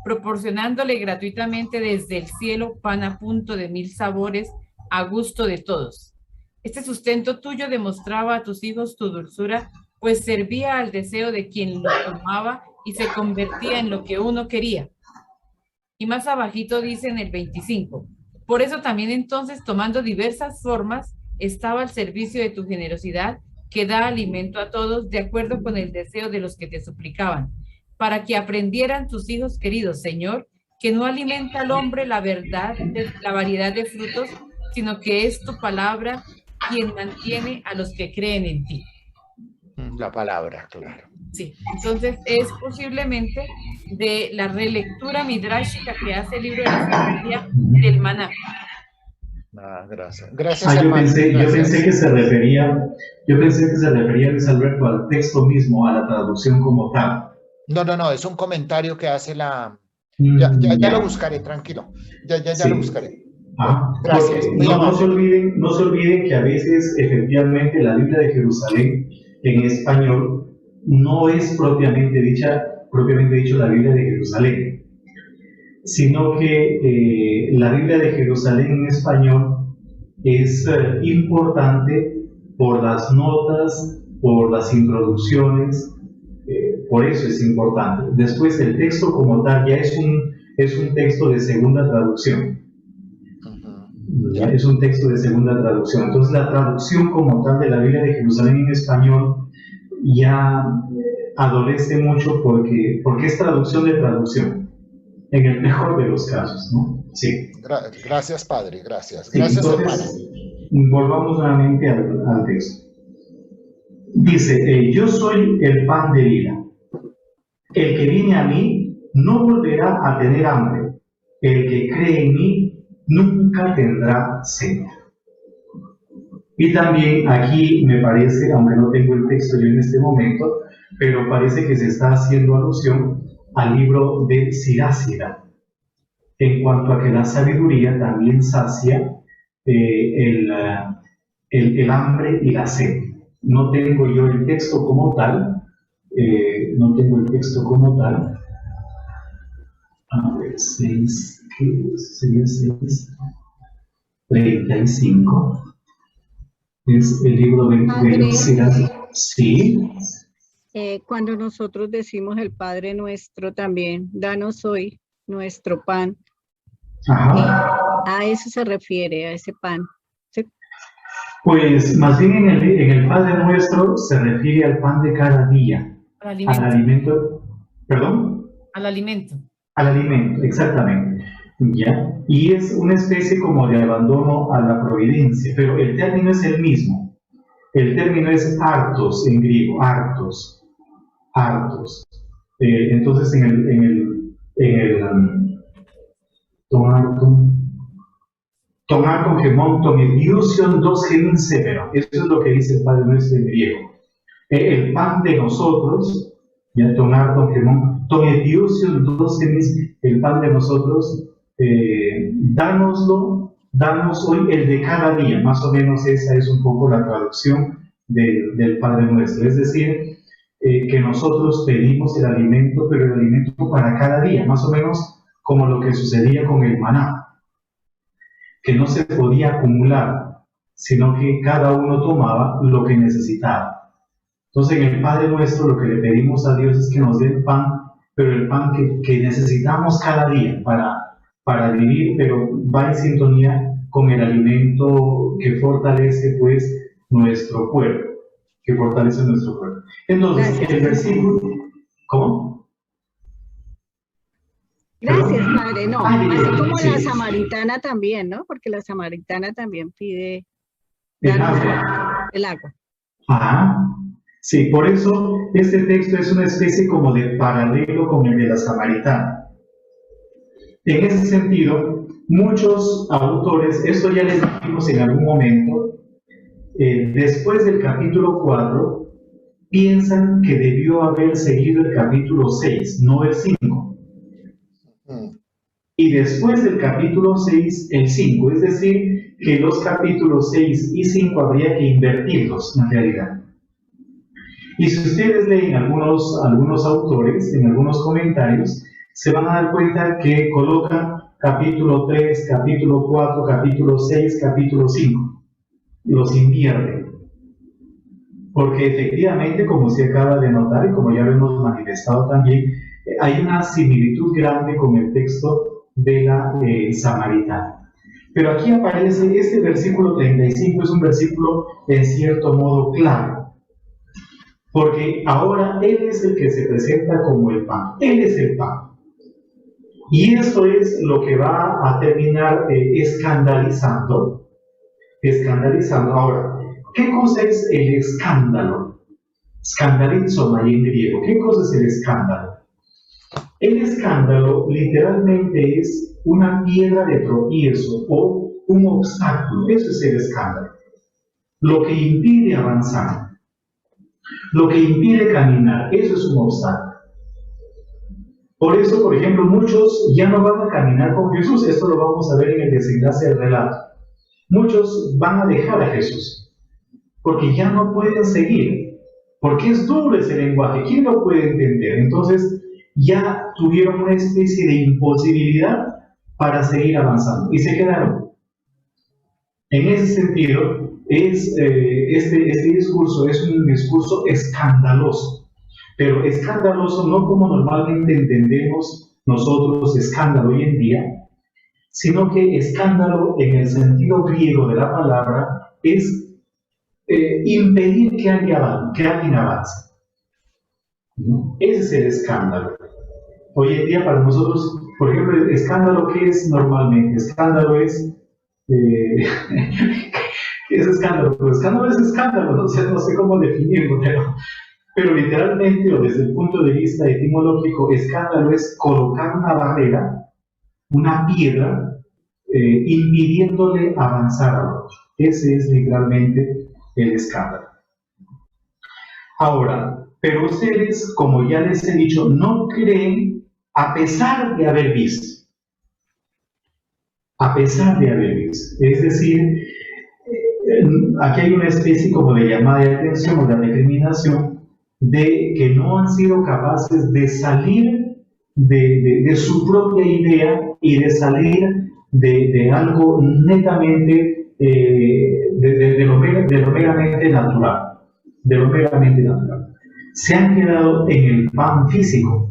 proporcionándole gratuitamente desde el cielo pan a punto de 1000 sabores, a gusto de todos. Este sustento tuyo demostraba a tus hijos tu dulzura, pues servía al deseo de quien lo tomaba y se convertía en lo que uno quería. Y más abajito dice en el 25, por eso también entonces, tomando diversas formas, estaba al servicio de tu generosidad, que da alimento a todos, de acuerdo con el deseo de los que te suplicaban, para que aprendieran tus hijos queridos, Señor, que no alimenta al hombre la verdad, la variedad de frutos, sino que es tu palabra quien mantiene a los que creen en ti. La palabra, claro. Sí, entonces es posiblemente de la relectura midrashica que hace el libro de la sabiduría del maná. Gracias. Gracias, yo hermano. pensé que se refería, Luis Alberto, al texto mismo, a la traducción como tal. No, es un comentario que hace la... Ya lo buscaré, tranquilo. Ya lo buscaré. Gracias. No se olviden que a veces, efectivamente, la Biblia de Jerusalén en español no es propiamente dicho la Biblia de Jerusalén, sino que la Biblia de Jerusalén en español es importante por las notas, por las introducciones, Por eso es importante. Después el texto como tal ya es un texto de segunda traducción. ¿Ya? Es un texto de segunda traducción. Entonces la traducción como tal de la Biblia de Jerusalén en español ya adolece mucho porque es traducción de traducción, en el mejor de los casos, ¿no? Sí. Gracias, padre, gracias. Sí, Gracias, entonces, hermano. volvamos nuevamente al texto. Dice, yo soy el pan de vida. El que viene a mí no volverá a tener hambre. El que cree en mí nunca tendrá sed. Y también aquí me parece, aunque no tengo el texto yo en este momento, pero parece que se está haciendo alusión al libro de Sirácida, en cuanto a que la sabiduría también sacia el hambre y la sed. No tengo yo el texto como tal, A ver, 6, ¿qué sería 6? 35. Es el libro de Sirácida. Sí. Cuando nosotros decimos el Padre Nuestro también, danos hoy nuestro pan. Ajá. A eso se refiere, a ese pan. ¿Sí? Pues más bien en el Padre Nuestro se refiere al pan de cada día. Al alimento. Al alimento. ¿Perdón? Al alimento. Al alimento, exactamente. ¿Ya? Y es una especie como de abandono a la providencia, pero el término es el mismo. El término es artos en griego, artos. Entonces en el Tomar gemón tomediusion dos gemin severo. Eso es lo que dice el Padre Nuestro en griego. El pan de nosotros, ya tomar gemón tomediusion dos gemin, el pan de nosotros, danos hoy el de cada día. Más o menos esa es un poco la traducción del Padre Nuestro. Es decir, que nosotros pedimos el alimento, pero el alimento para cada día, más o menos como lo que sucedía con el maná, que no se podía acumular, sino que cada uno tomaba lo que necesitaba. Entonces en el Padre Nuestro lo que le pedimos a Dios es que nos dé el pan, pero el pan que necesitamos cada día para vivir, pero va en sintonía con el alimento que fortalece pues nuestro cuerpo, Entonces, Gracias. el versículo... ¿Cómo? Gracias, Padre. No, así como sí. la samaritana también, ¿no? Porque la samaritana también pide El agua. el agua. Ajá. Sí, por eso este texto es una especie como de paralelo con el de la samaritana. En ese sentido, muchos autores, esto ya les dijimos en algún momento, después del capítulo 4, piensan que debió haber seguido el capítulo 6, no el 5. Y después del capítulo 6, el 5, es decir, que los capítulos 6 y 5 habría que invertirlos en realidad. Y si ustedes leen algunos autores, en algunos comentarios, se van a dar cuenta que colocan capítulo 3, capítulo 4, capítulo 6, capítulo 5. Los invierten. Porque efectivamente, como se acaba de notar y como ya lo hemos manifestado también, hay una similitud grande con el texto de la samaritana. Pero aquí aparece este versículo 35, es un versículo en cierto modo claro, porque ahora Él es el que se presenta como el pan, Él es el pan. Y esto es lo que va a terminar escandalizando. Ahora, ¿qué cosa es el escándalo? Scandalizomai en griego. ¿Qué cosa es el escándalo? El escándalo literalmente es una piedra de tropiezo o un obstáculo. Eso es el escándalo. Lo que impide avanzar, lo que impide caminar, eso es un obstáculo. Por eso, por ejemplo, muchos ya no van a caminar con Jesús. Esto lo vamos a ver en el desenlace del relato. Muchos van a dejar a Jesús porque ya no pueden seguir, porque es duro ese lenguaje. ¿Quién lo puede entender? Entonces ya tuvieron una especie de imposibilidad para seguir avanzando y se quedaron. En ese sentido, este discurso es un discurso escandaloso, pero escandaloso no como normalmente entendemos nosotros escándalo hoy en día, sino que escándalo en el sentido griego de la palabra es impedir que alguien avance. ¿No? Ese es el escándalo. Hoy en día para nosotros, por ejemplo, el escándalo, ¿qué es normalmente? Escándalo es... ¿qué es escándalo? Pues escándalo es escándalo, no sé cómo definirlo, pero literalmente o desde el punto de vista etimológico, escándalo es colocar una barrera, una piedra, impidiéndole avanzar al otro. Ese es literalmente el escándalo. Ahora, pero ustedes, como ya les he dicho, no creen a pesar de haber visto. A pesar de haber visto. Es decir, aquí hay una especie como de llamada de atención o de recriminación de que no han sido capaces de salir de su propia idea y de salir de algo netamente de lo meramente natural. De lo meramente natural. Se han quedado en el pan físico.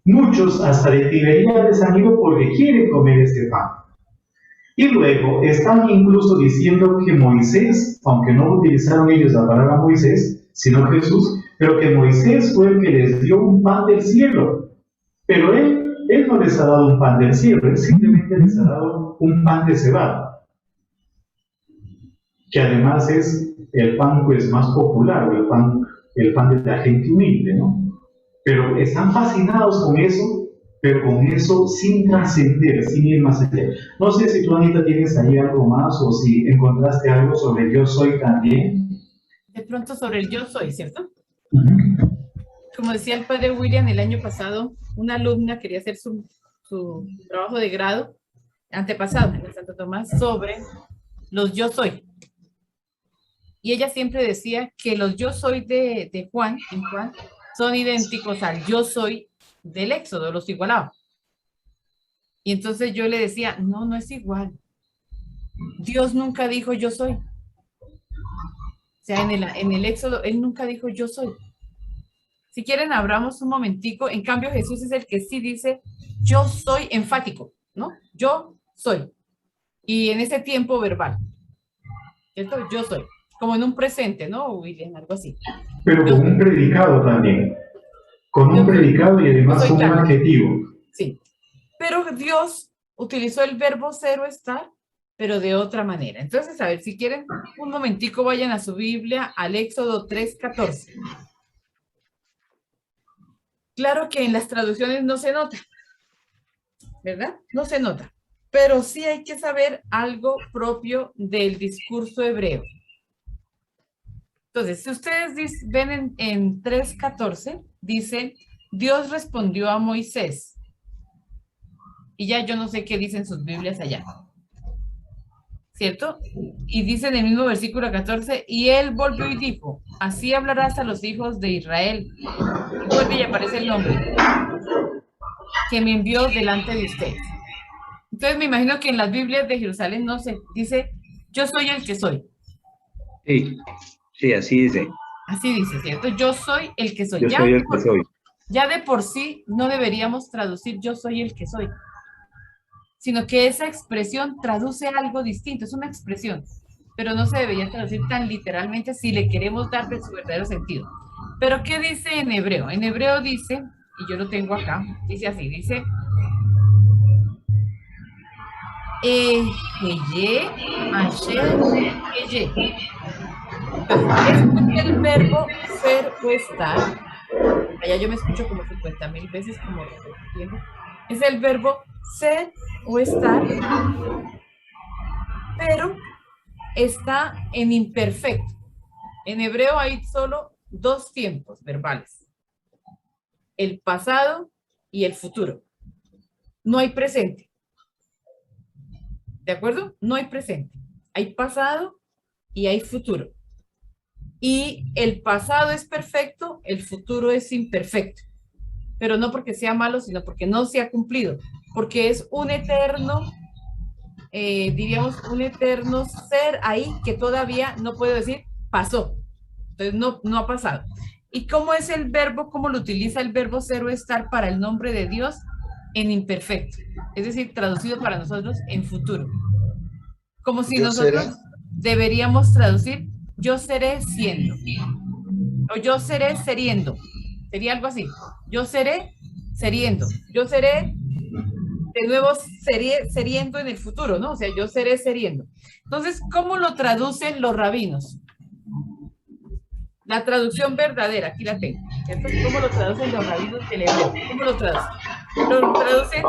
Muchos hasta de Tiberíades han ido porque quieren comer este pan. Y luego están incluso diciendo que Moisés, aunque no utilizaron ellos la palabra Moisés, sino Jesús, pero que Moisés fue el que les dio un pan del cielo. Pero él no les ha dado un pan del cielo, él simplemente les ha dado un pan de cebada, que además es el pan pues más popular, el pan de la gente humilde, ¿no? Pero están fascinados con eso, pero con eso sin trascender, sin ir más allá. No sé si tú, Anita, tienes ahí algo más o si encontraste algo sobre el yo soy también. De pronto sobre el yo soy, ¿cierto? Uh-huh. Como decía el padre William el año pasado, una alumna quería hacer su trabajo de grado, antepasado en el Santo Tomás, sobre los yo soy. Y ella siempre decía que los yo soy de Juan, en Juan, son idénticos al yo soy del Éxodo, los igualaba. Y entonces yo le decía, no es igual. Dios nunca dijo yo soy. O sea, en el Éxodo, Él nunca dijo yo soy. Si quieren, abramos un momentico. En cambio, Jesús es el que sí dice yo soy enfático, ¿no? Yo soy. Y en ese tiempo verbal. ¿Cierto? Yo soy. Como en un presente, ¿no, William? Algo así. Pero con un predicado también. Con un predicado y además con un adjetivo. Sí. Pero Dios utilizó el verbo ser o estar, pero de otra manera. Entonces, a ver, si quieren, un momentico vayan a su Biblia, al Éxodo 3:14. Claro que en las traducciones no se nota, ¿verdad? No se nota. Pero sí hay que saber algo propio del discurso hebreo. Entonces, si ustedes ven en 3:14, dice, Dios respondió a Moisés. Y ya yo no sé qué dicen sus Biblias allá. ¿Cierto? Y dice en el mismo versículo 14, y él volvió y dijo, así hablarás a los hijos de Israel. Y vuelve y aparece el nombre que me envió delante de ustedes. Entonces me imagino que en las Biblias de Jerusalén no se dice, yo soy el que soy. Sí, así dice. Así dice, ¿cierto? Yo soy el que soy. Yo soy el que soy. Ya de por sí no deberíamos traducir yo soy el que soy, sino que esa expresión traduce algo distinto, es una expresión, pero no se debería traducir tan literalmente si le queremos dar su verdadero sentido. Pero ¿qué dice en hebreo? En hebreo dice, y yo lo tengo acá, dice así, dice Eye, Asher, Eye. Es el verbo ser o estar. Allá yo me escucho como 50.000 veces como repitiendo. Es el verbo ser o estar, pero está en imperfecto. En hebreo hay solo dos tiempos verbales: el pasado y el futuro. No hay presente. ¿De acuerdo? No hay presente. Hay pasado y hay futuro. Y el pasado es perfecto, el futuro es imperfecto. Pero no porque sea malo, sino porque no se ha cumplido. Porque es un eterno, diríamos, un eterno ser ahí que todavía no puedo decir pasó. Entonces no ha pasado. ¿Y cómo es el verbo? ¿Cómo lo utiliza el verbo ser o estar para el nombre de Dios? En imperfecto, es decir, traducido para nosotros en futuro. Como si Yo seré. nosotros deberíamos traducir yo seré siendo. O yo seré seriendo. Sería algo así. Yo seré seriendo. Yo seré de nuevo seriendo en el futuro, ¿no? O sea, yo seré seriendo. Entonces, ¿cómo lo traducen los rabinos? La traducción verdadera, aquí la tengo. ¿Cierto? ¿Cómo lo traducen los rabinos del hebreo? ¿Cómo lo traducen? Lo traducen,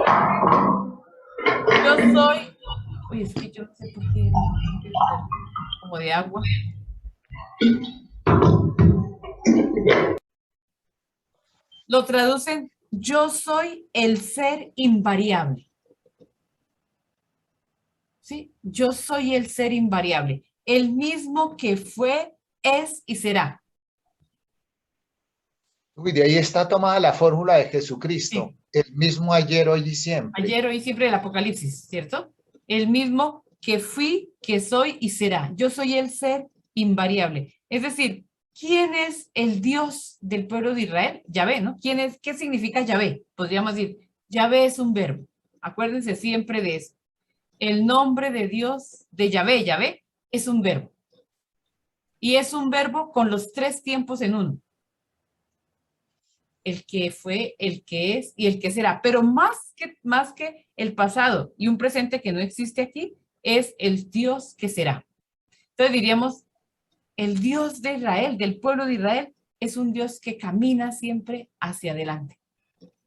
yo soy, uy, es que yo no sé por qué, como de agua. Lo traducen, yo soy el ser invariable. ¿Sí? Yo soy el ser invariable, el mismo que fue, es y será. Uy, de ahí está tomada la fórmula de Jesucristo, Sí. el mismo ayer, hoy y siempre. Ayer, hoy, siempre el Apocalipsis, ¿cierto? El mismo que fui, que soy y será. Yo soy el ser invariable. Es decir, ¿quién es el Dios del pueblo de Israel? Yahvé, ¿no? ¿Quién es? ¿Qué significa Yahvé? Podríamos decir, Yahvé es un verbo. Acuérdense siempre de eso. El nombre de Dios, de Yahvé, Yahvé, es un verbo. Y es un verbo con los 3 tiempos en uno. El que fue, el que es y el que será. Pero más que el pasado y un presente que no existe aquí, es el Dios que será. Entonces diríamos, el Dios de Israel, del pueblo de Israel, es un Dios que camina siempre hacia adelante.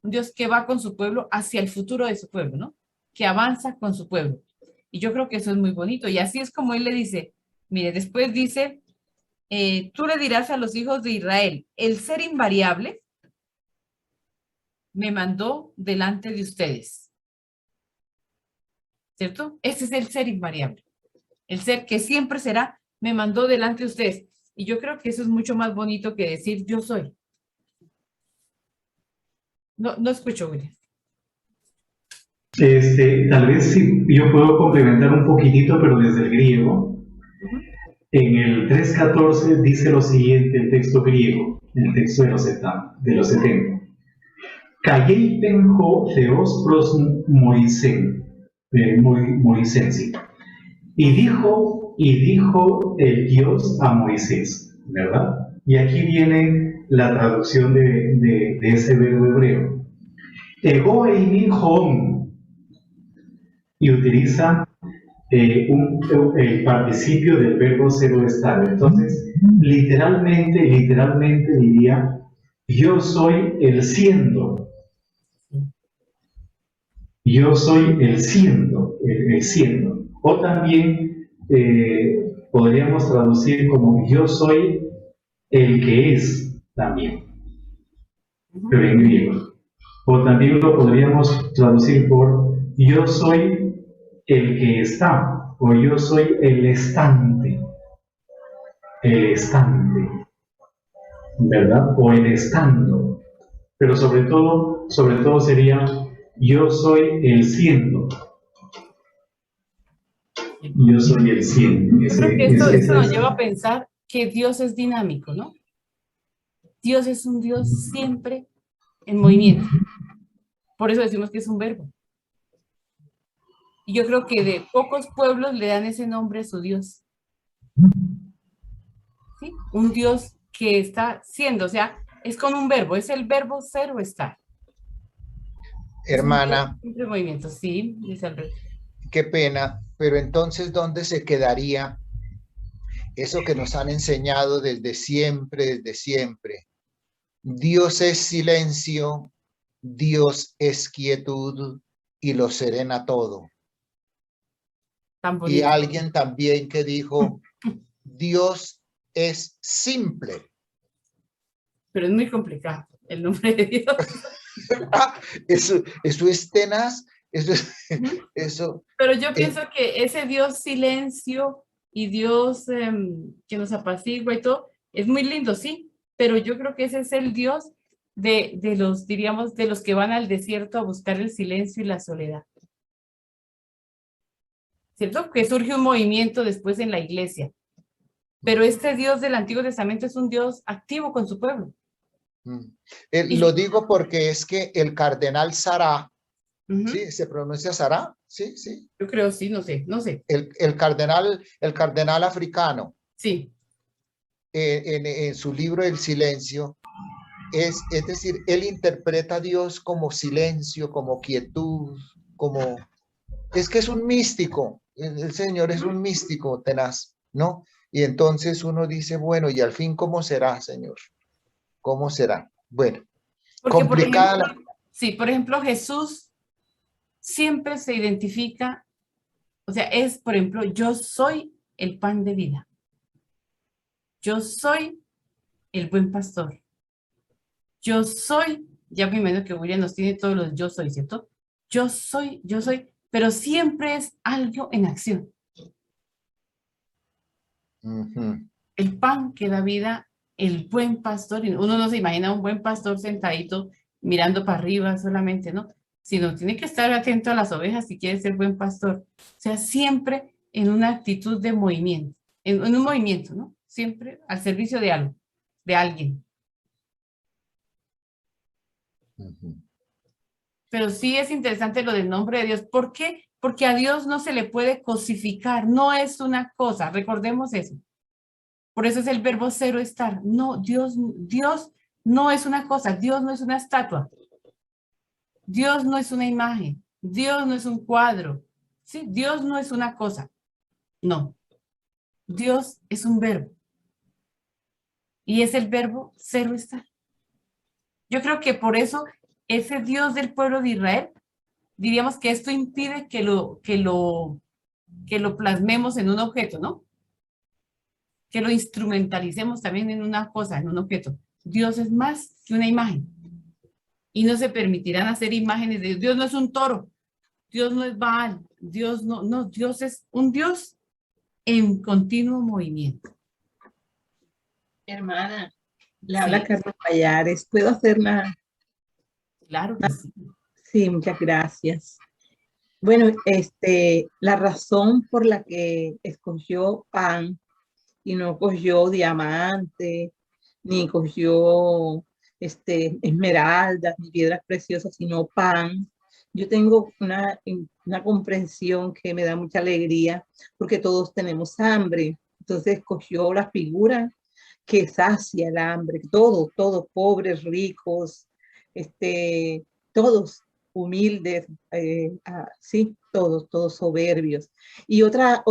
Un Dios que va con su pueblo hacia el futuro de su pueblo, ¿no? Que avanza con su pueblo. Y yo creo que eso es muy bonito. Y así es como él le dice, mire, después dice, tú le dirás a los hijos de Israel, el ser invariable me mandó delante de ustedes. ¿Cierto? Ese es el ser invariable. El ser que siempre será, me mandó delante de ustedes. Y yo creo que eso es mucho más bonito que decir yo soy. No escucho, William. Tal vez sí, yo puedo complementar un poquitito, pero desde el griego. En el 3.14 dice lo siguiente, el texto griego, el texto de los 70. Καγέι πενχο Θεός προς Moisés. Y dijo el Dios a Moisés, ¿verdad? Y aquí viene la traducción de ese verbo hebreo. Ego eimi hom. Y utiliza el participio del verbo ser o estar. Entonces, literalmente diría, yo soy el siendo. Yo soy el siendo, el siendo. O también podríamos traducir como yo soy el que es también, pero en griego. O también lo podríamos traducir por yo soy el que está, o yo soy el estante, ¿verdad? O el estando. Pero sobre todo sería yo soy el siendo. Yo soy el siendo. Yo creo que esto nos lleva a pensar que Dios es dinámico, ¿no? Dios es un Dios siempre en movimiento. Por eso decimos que es un verbo. Y yo creo que de pocos pueblos le dan ese nombre a su Dios. ¿Sí? Un Dios que está siendo, o sea, es con un verbo, es el verbo ser o estar. Hermana, Siempre en movimiento, sí, dice Alberto. qué pena, pero entonces, ¿dónde se quedaría eso que nos han enseñado desde siempre, desde siempre? Dios es silencio, Dios es quietud y lo serena todo. Y alguien también que dijo, Dios es simple. Pero es muy complicado el nombre de Dios. Eso es tenaz, eso. Pero yo pienso que ese Dios silencio y Dios que nos apacigua y todo, es muy lindo, sí, pero yo creo que ese es el Dios de los, diríamos, de los que van al desierto a buscar el silencio y la soledad. ¿Cierto? Que surge un movimiento después en la iglesia. Pero este Dios del Antiguo Testamento es un Dios activo con su pueblo. Y- Lo digo porque es que el cardenal Sará, Ujú. ¿sí? ¿Se pronuncia Sará? Sí, sí. Yo creo, sí, no sé, no sé. El cardenal africano, Sí, en su libro El Silencio, es decir, él interpreta a Dios como silencio, como quietud, como... Es que es un místico, el Señor es un místico tenaz, ¿no? Y entonces uno dice, bueno, y al fin, ¿cómo será, Señor? ¿Cómo será? Bueno, porque por complicada ejemplo, la... sí, por ejemplo, Jesús siempre se identifica, o sea, es, por ejemplo, yo soy el pan de vida. Yo soy el buen pastor. Yo soy, ya me imagino que William nos tiene todos los yo soy, ¿cierto? Yo soy, pero siempre es algo en acción. Ujú. El pan que da vida, el buen pastor, y uno no se imagina un buen pastor sentadito mirando para arriba solamente, ¿no? Sino tiene que estar atento a las ovejas si quiere ser buen pastor. O sea, siempre en una actitud de movimiento, en un movimiento, ¿no? Siempre al servicio de algo, de alguien. Ujú. Pero sí es interesante lo del nombre de Dios. ¿Por qué? Porque a Dios no se le puede cosificar, no es una cosa, recordemos eso. Por eso es el verbo cero estar. No, Dios no es una cosa, Dios no es una estatua, Dios no es una imagen, Dios no es un cuadro, ¿sí? Dios no es una cosa, no. Dios es un verbo y es el verbo cero estar. Yo creo que por eso ese Dios del pueblo de Israel, diríamos que esto impide que lo plasmemos en un objeto, ¿no? Que lo instrumentalicemos también en una cosa, en un objeto. Dios es más que una imagen. Y no se permitirán hacer imágenes de Dios. Dios no es un toro, Dios no es Baal, Dios no, Dios es un Dios en continuo movimiento. Hermana, le Sí. habla Carlos Payares. ¿Puedo hacer una? Claro que sí. Sí, muchas gracias. Bueno, la razón por la que escogió pan y no cogió diamante, ni cogió esmeraldas, ni piedras preciosas, sino pan. Yo tengo una comprensión que me da mucha alegría porque todos tenemos hambre. Entonces escogió la figura que sacia el hambre, todos, pobres, ricos, todos humildes, sí, todos soberbios. Y otra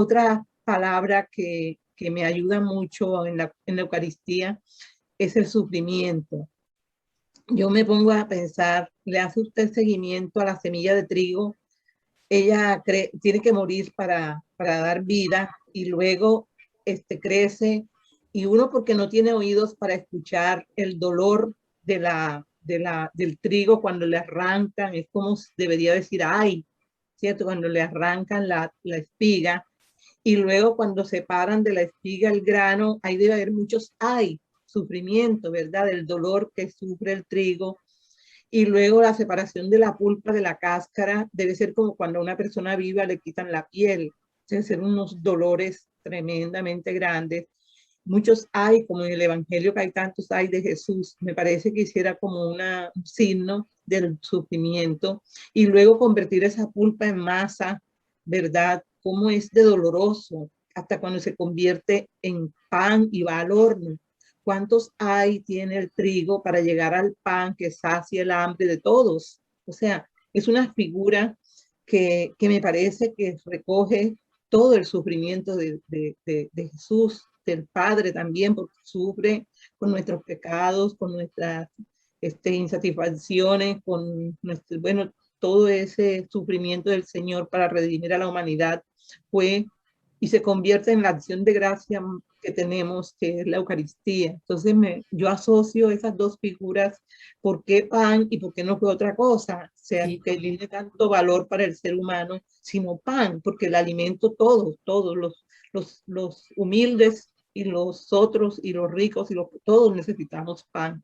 palabra que me ayuda mucho en la Eucaristía es el sufrimiento. Yo me pongo a pensar, le hace usted seguimiento a la semilla de trigo, ella tiene que morir para dar vida y luego crece, y uno porque no tiene oídos para escuchar el dolor del trigo cuando le arrancan, es como debería decir ay, ¿cierto? Cuando le arrancan la espiga, y luego cuando separan de la espiga el grano, ahí debe haber muchos ay, sufrimiento, ¿verdad? El dolor que sufre el trigo. Y luego la separación de la pulpa de la cáscara debe ser como cuando a una persona viva le quitan la piel. Deben ser unos dolores tremendamente grandes. Muchos hay, como en el Evangelio que hay tantos hay de Jesús, me parece que hiciera como un signo del sufrimiento. Y luego convertir esa pulpa en masa, ¿verdad? Cómo es de doloroso, hasta cuando se convierte en pan y va al horno. ¿Cuántos hay tiene el trigo para llegar al pan que sacia el hambre de todos? O sea, es una figura que me parece que recoge todo el sufrimiento de Jesús, del Padre también, porque sufre con nuestros pecados, con nuestras insatisfacciones, con nuestro, bueno, todo ese sufrimiento del Señor para redimir a la humanidad fue y se convierte en la acción de gracia que tenemos, que es la Eucaristía. Entonces yo asocio esas dos figuras, ¿por qué pan y por qué no fue otra cosa? O sea, Sí. que tiene tanto valor para el ser humano, sino pan, porque el alimento todos los humildes y los otros y los ricos y todos necesitamos pan.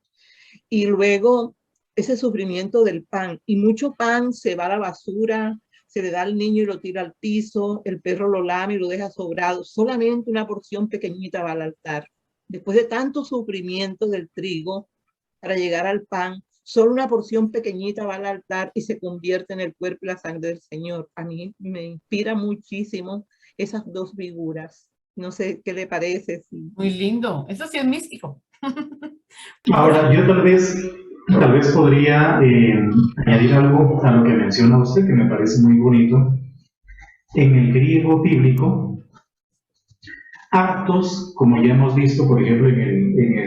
Y luego ese sufrimiento del pan, y mucho pan se va a la basura, se le da al niño y lo tira al piso, el perro lo lame y lo deja sobrado, solamente una porción pequeñita va al altar. Después de tanto sufrimiento del trigo, para llegar al pan. Solo una porción pequeñita va al altar y se convierte en el cuerpo y la sangre del Señor. A mí me inspira muchísimo esas dos figuras. No sé qué le parece. Muy lindo. Eso sí es místico. Ahora, yo tal vez podría añadir algo a lo que menciona usted, que me parece muy bonito. En el griego bíblico, hartos, como ya hemos visto, por ejemplo, en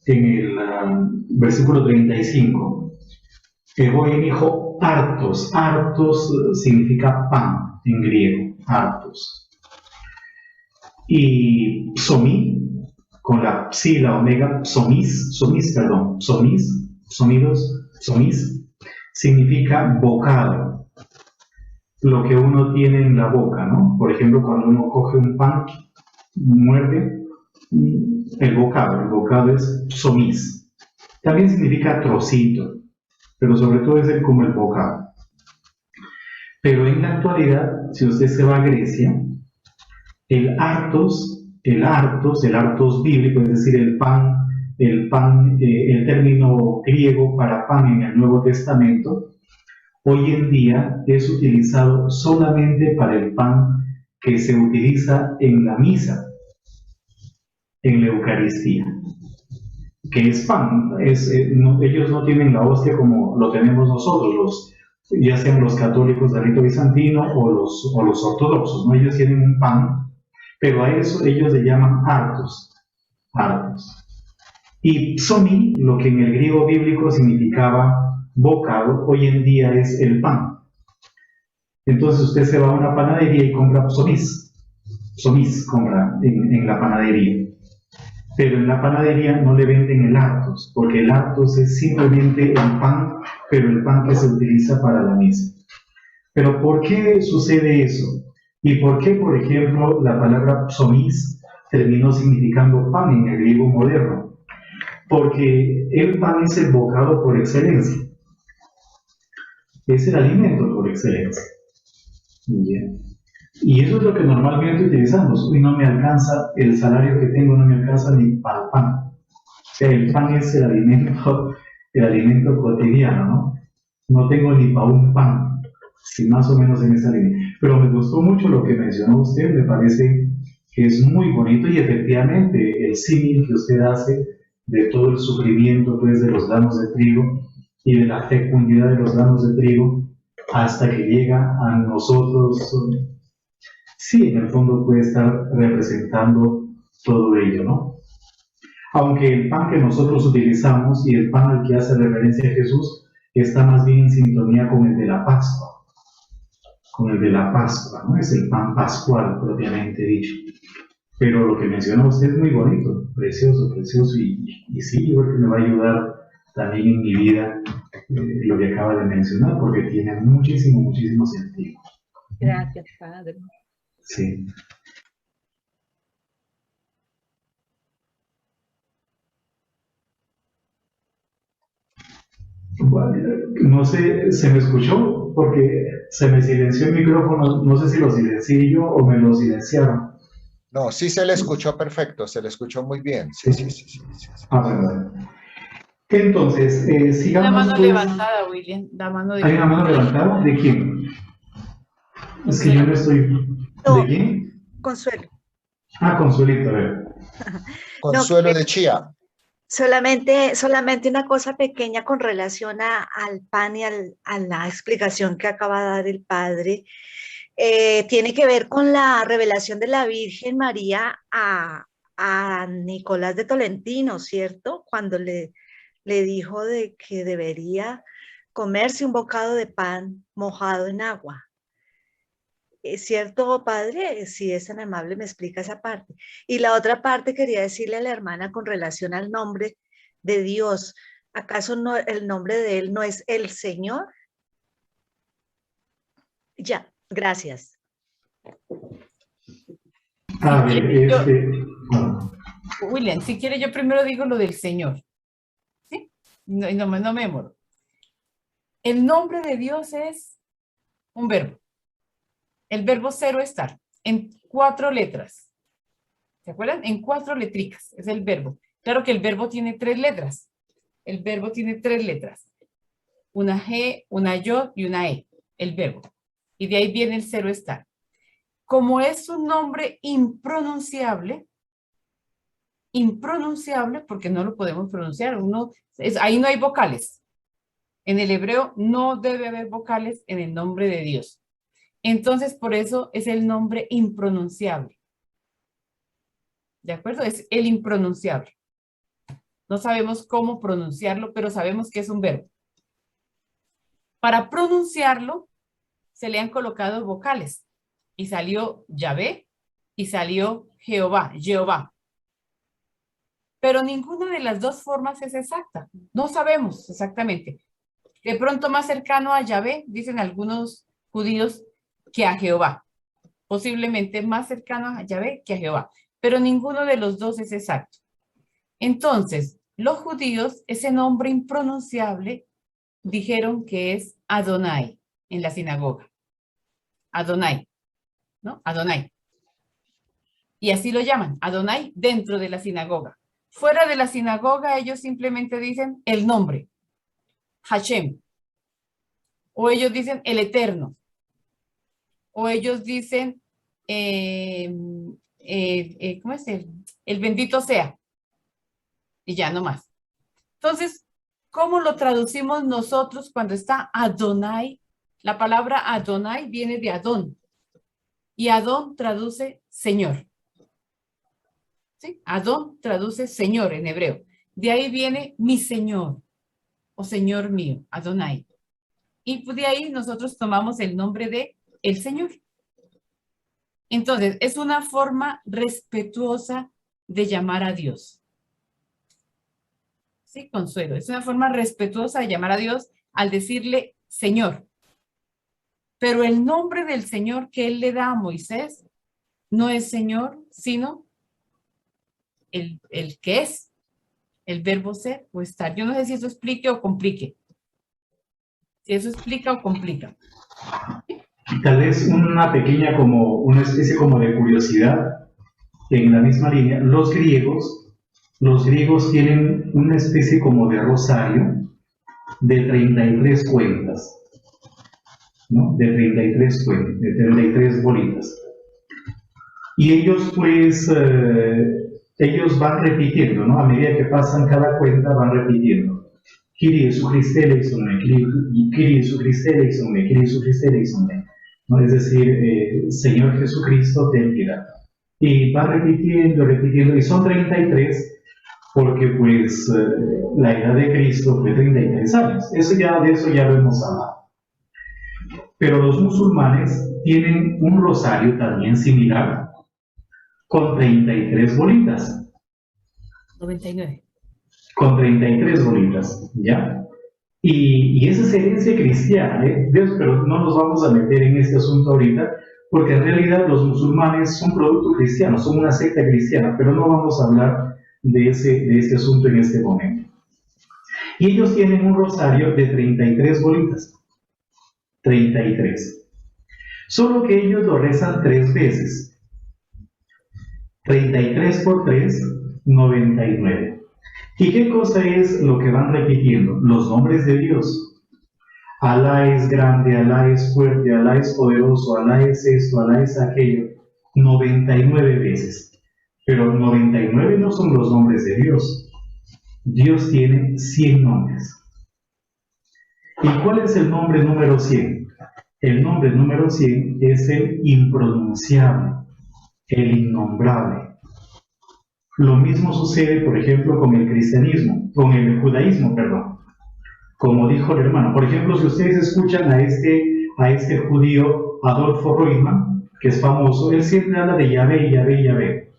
el versículo 35, Egoy dijo hartos. Hartos significa pan en griego, hartos. Y psomí, con la psi, la omega, psomis, significa bocado, lo que uno tiene en la boca, ¿no? Por ejemplo, cuando uno coge un pan, muerde, el bocado es psomis. También significa trocito, pero sobre todo es como el bocado. Pero en la actualidad, si usted se va a Grecia, el artos bíblico, es decir, el pan, el término griego para pan en el Nuevo Testamento, hoy en día es utilizado solamente para el pan que se utiliza en la misa, en la Eucaristía, que es pan. Ellos no tienen la hostia como lo tenemos nosotros, ya sean los católicos del rito bizantino o los ortodoxos, ¿no? Ellos tienen un pan, pero a eso ellos le llaman hartos. Y psomi, lo que en el griego bíblico significaba bocado, hoy en día es el pan. Entonces usted se va a una panadería y compra psomis compra en la panadería. Pero en la panadería no le venden el hartos, porque el hartos es simplemente el pan, pero el pan que se utiliza para la misa. Pero ¿por qué sucede eso? ¿Y por qué, por ejemplo, la palabra psomis terminó significando pan en el griego moderno? Porque el pan es el bocado por excelencia. Es el alimento por excelencia. Bien. Y eso es lo que normalmente utilizamos. Hoy no me alcanza, el salario que tengo no me alcanza ni para el pan. O sea, el pan es el alimento cotidiano, ¿no? No tengo ni para un pan. Sí, más o menos en esa línea. Pero me gustó mucho lo que mencionó usted, me parece que es muy bonito y efectivamente el símil que usted hace de todo el sufrimiento pues, de los granos de trigo y de la fecundidad de los granos de trigo hasta que llega a nosotros, sí, en el fondo puede estar representando todo ello, ¿no? Aunque el pan que nosotros utilizamos y el pan al que hace referencia Jesús está más bien en sintonía con el de la Pascua. ¿No? Es el pan pascual propiamente dicho. Pero lo que menciona usted es muy bonito, precioso, y sí, yo creo que me va a ayudar también en mi vida lo que acaba de mencionar, porque tiene muchísimo sentido. Gracias, Padre. Sí. No sé, ¿se me escuchó? Porque se me silenció el micrófono, no sé si lo silencié yo o me lo silenciaron. No, sí se le escuchó perfecto, se le escuchó muy bien. Sí. Ah, verdad. Entonces, sigamos. La mano pues. levantada, William. La mano de... ¿Hay una mano levantada? ¿De quién? Es que yo no estoy... ¿De quién? Consuelo. Ah, Consuelito, a ver. Consuelo de Chía. Solamente una cosa pequeña con relación al pan y a la explicación que acaba de dar el padre. Tiene que ver con la revelación de la Virgen María a Nicolás de Tolentino, ¿cierto? Cuando le dijo de que debería comerse un bocado de pan mojado en agua. ¿Es cierto, padre? Si es tan amable, me explica esa parte. Y la otra parte quería decirle a la hermana con relación al nombre de Dios. ¿Acaso no, el nombre de él no es el Señor? Ya, gracias. A ver, William, si quiere yo primero digo lo del Señor. ¿Sí? No me demoro. El nombre de Dios es un verbo. El verbo cero estar, en 4 letras. ¿Se acuerdan? En 4 letricas, es el verbo. Claro que el verbo tiene 3 letras. el verbo tiene 3 letras. Una G, una Yod y una E, el verbo. Y de ahí viene el cero estar. Como es un nombre impronunciable porque no lo podemos pronunciar, ahí no hay vocales. En el hebreo no debe haber vocales en el nombre de Dios. Entonces, por eso es el nombre impronunciable. ¿De acuerdo? Es el impronunciable. No sabemos cómo pronunciarlo, pero sabemos que es un verbo. Para pronunciarlo, se le han colocado vocales. Y salió Yahvé y salió Jehová. Pero ninguna de las dos formas es exacta. No sabemos exactamente. De pronto más cercano a Yahvé, dicen algunos judíos, que a Jehová. Posiblemente más cercano a Yahvé que a Jehová. Pero ninguno de los dos es exacto. Entonces, los judíos, ese nombre impronunciable, dijeron que es Adonai en la sinagoga. Adonai, ¿no? Adonai. Y así lo llaman, Adonai, dentro de la sinagoga. Fuera de la sinagoga, ellos simplemente dicen el nombre, Hashem. O ellos dicen el Eterno. O ellos dicen, ¿cómo es? El bendito sea. Y ya no más. Entonces, ¿cómo lo traducimos nosotros cuando está Adonai? La palabra Adonai viene de Adón. Y Adón traduce Señor. ¿Sí? Adón traduce Señor en hebreo. De ahí viene mi Señor o Señor mío, Adonai. Y de ahí nosotros tomamos el nombre de el Señor. Entonces, es una forma respetuosa de llamar a Dios. Sí, Consuelo, es una forma respetuosa de llamar a Dios al decirle Señor. Pero el nombre del Señor que Él le da a Moisés no es Señor, sino el que es, el verbo ser o estar. Yo no sé si eso explique o complique. Si eso explica o complica. Tal vez una pequeña una especie como de curiosidad en la misma línea. Los griegos tienen una especie como de rosario de 33 cuentas, ¿no? De 33 bolitas. Y ellos pues, ellos van repitiendo, ¿no? A medida que pasan cada cuenta van repitiendo. Kyrie Jesu Christe eleison me, Kyrie Jesu Christe eleison me, Kyrie Jesu Christe eleison me, ¿no? Es decir, Señor Jesucristo, ten piedad. Y van repitiendo, y son 33 porque pues la edad de Cristo fue 33 años. De eso ya lo hemos hablado. Pero los musulmanes tienen un rosario también similar con 33 bolitas. 99. Con 33 bolitas, ¿ya? Y esa es herencia cristiana, ¿eh? Pero no nos vamos a meter en este asunto ahorita, porque en realidad los musulmanes son producto cristiano, son una secta cristiana, pero no vamos a hablar de ese asunto en este momento. Y ellos tienen un rosario de 33 bolitas. 33. Solo que ellos lo rezan 3 veces. 33 por 3, 99. ¿Y qué cosa es lo que van repitiendo? Los nombres de Dios. Alá es grande, Alá es fuerte, Alá es poderoso, Alá es esto, Alá es aquello. 99 veces. Pero 99 no son los nombres de Dios. Dios tiene 100 nombres. ¿Y cuál es el nombre número 100? El nombre número 100 es el impronunciable, el innombrable. Lo mismo sucede, por ejemplo, con el judaísmo, perdón. Como dijo el hermano. Por ejemplo, si ustedes escuchan a este judío Adolfo Roitman, que es famoso, él siempre habla de Yahvé, Yahvé, Yahvé.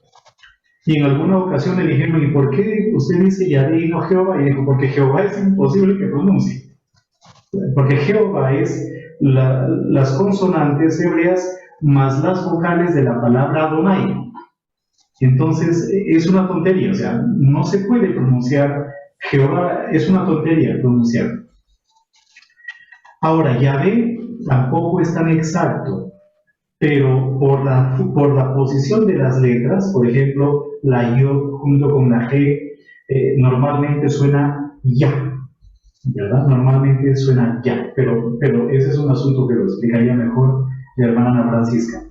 Y en alguna ocasión le dijeron, ¿y por qué usted dice Yahvé y no Jehová? Y dijo, porque Jehová es imposible que pronuncie. Porque Jehová es las consonantes hebreas más las vocales de la palabra Adonai. Entonces, es una tontería, o sea, no se puede pronunciar Jehová, es una tontería pronunciar. Ahora, Yahvé tampoco es tan exacto, pero por la posición de las letras, por ejemplo, la Yod junto con la G, normalmente suena ya, ¿verdad? Normalmente suena ya, pero ese es un asunto que lo explicaría mejor la hermana Ana Francisca.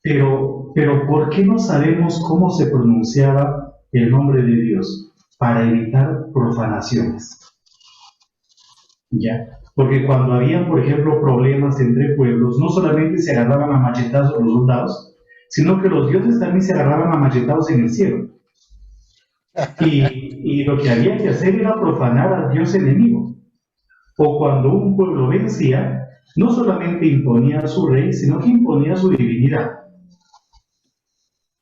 Pero ¿por qué no sabemos cómo se pronunciaba el nombre de Dios? Para evitar profanaciones. ¿Ya? Porque cuando había, por ejemplo, problemas entre pueblos, no solamente se agarraban a machetazos los soldados, sino que los dioses también se agarraban a machetazos en el cielo. Y lo que había que hacer era profanar al dios enemigo. O cuando un pueblo vencía, no solamente imponía a su rey, sino que imponía su divinidad.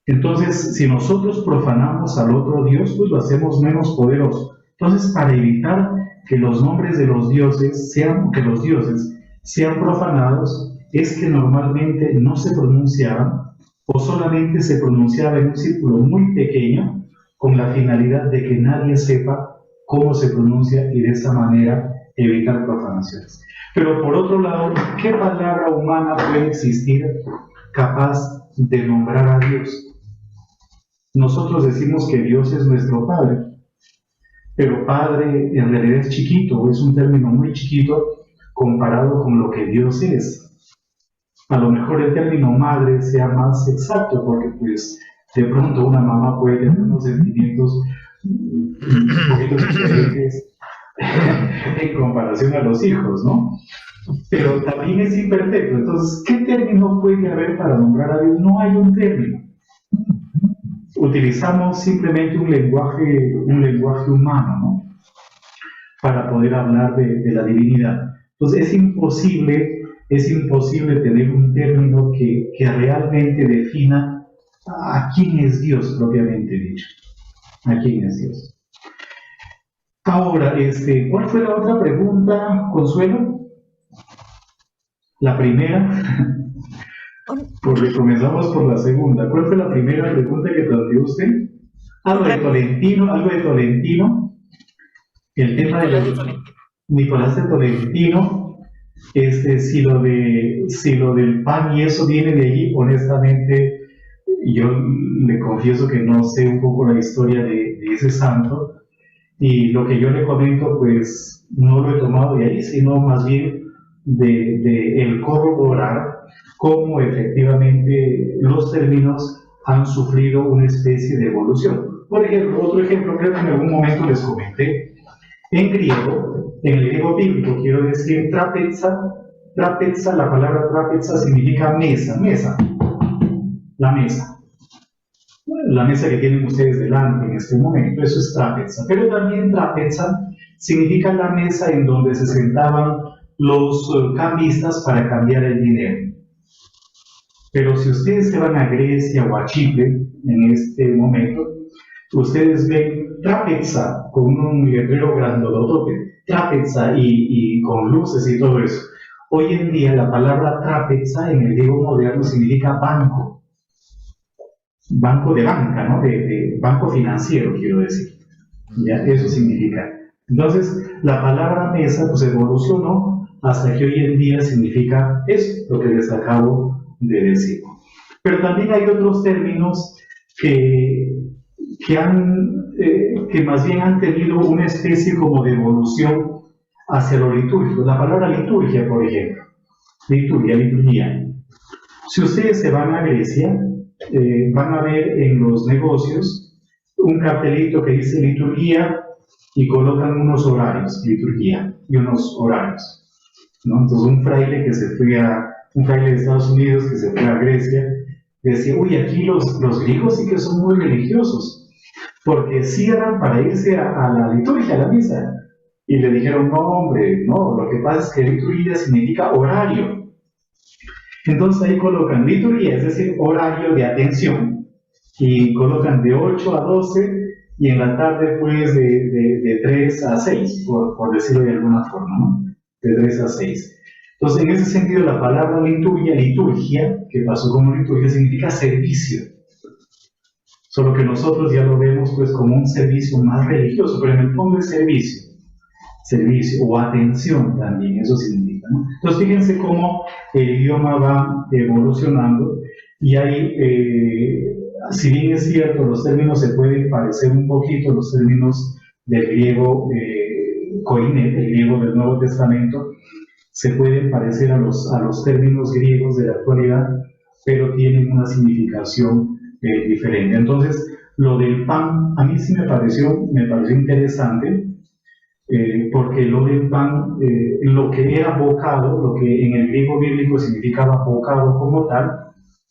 Entonces, si nosotros profanamos al otro dios, pues lo hacemos menos poderoso. Entonces, para evitar que los nombres de los dioses sean profanados, es que normalmente no se pronunciaban o solamente se pronunciaba en un círculo muy pequeño con la finalidad de que nadie sepa cómo se pronuncia y de esa manera evitar profanaciones. Pero por otro lado, ¿qué palabra humana puede existir capaz de nombrar a Dios? Nosotros decimos que Dios es nuestro Padre, pero Padre en realidad es chiquito, es un término muy chiquito comparado con lo que Dios es. A lo mejor el término madre sea más exacto, porque pues de pronto una mamá puede tener unos sentimientos un poquito diferentes en comparación a los hijos, ¿no? Pero también es imperfecto. Entonces, ¿qué término puede haber para nombrar a Dios? No hay un término. Utilizamos simplemente un lenguaje humano, ¿no? Para poder hablar de la divinidad. Entonces, es imposible tener un término que realmente defina a quién es Dios, propiamente dicho. ¿A quién es Dios? Ahora, ¿cuál fue la otra pregunta, Consuelo? La primera. Porque comenzamos por la segunda. ¿Cuál fue la primera pregunta que planteó usted? Algo de Tolentino. El tema de Nicolás de Tolentino. Si lo del pan y eso viene de allí, honestamente, yo le confieso que no sé un poco la historia de ese santo. Y lo que yo le comento, pues, no lo he tomado de ahí, sino más bien de el corroborar cómo efectivamente los términos han sufrido una especie de evolución. Por ejemplo, otro ejemplo, creo que en algún momento les comenté, en el griego bíblico, quiero decir, trapeza, la palabra trapeza significa mesa, la mesa que tienen ustedes delante en este momento, eso es trapeza. Pero también trapeza significa la mesa en donde se sentaban los cambistas para cambiar el dinero. Pero si ustedes se van a Grecia o a Chipre en este momento, ustedes ven trapeza con un letrero grandotote, trapeza y con luces y todo eso. Hoy en día la palabra trapeza en el griego moderno significa banco de banca, ¿no? De banco financiero, quiero decir. ¿Ya? Eso significa. Entonces, la palabra mesa pues evolucionó hasta que hoy en día significa eso, lo que les acabo de decir. Pero también hay otros términos que más bien han tenido una especie como de evolución hacia lo litúrgico. La palabra liturgia, por ejemplo. Liturgia. Si ustedes se van a Grecia, van a ver en los negocios un cartelito que dice liturgia y colocan unos horarios, liturgia y unos horarios, ¿no? Entonces un fraile de Estados Unidos que se fue a Grecia decía, uy, aquí los griegos sí que son muy religiosos, porque cierran para irse a la liturgia, a la misa. Y le dijeron, no, hombre, no, lo que pasa es que liturgia significa horario. Entonces ahí colocan liturgia, es decir, horario de atención, y colocan de 8 a 12, y en la tarde pues de 3 a 6, por decirlo de alguna forma, ¿no? De 3 a 6. Entonces, en ese sentido, la palabra liturgia, que pasó como liturgia, significa servicio. Solo que nosotros ya lo vemos pues como un servicio más religioso, pero en el fondo es servicio o atención también, eso significa, ¿no? Entonces, fíjense cómo el idioma va evolucionando y hay, si bien es cierto, los términos se pueden parecer un poquito, los términos del griego koiné, el griego del Nuevo Testamento, se pueden parecer a los términos griegos de la actualidad, pero tienen una significación diferente. Entonces, lo del pan, a mí sí me pareció interesante, porque lo del pan, lo que era bocado, lo que en el griego bíblico significaba bocado como tal,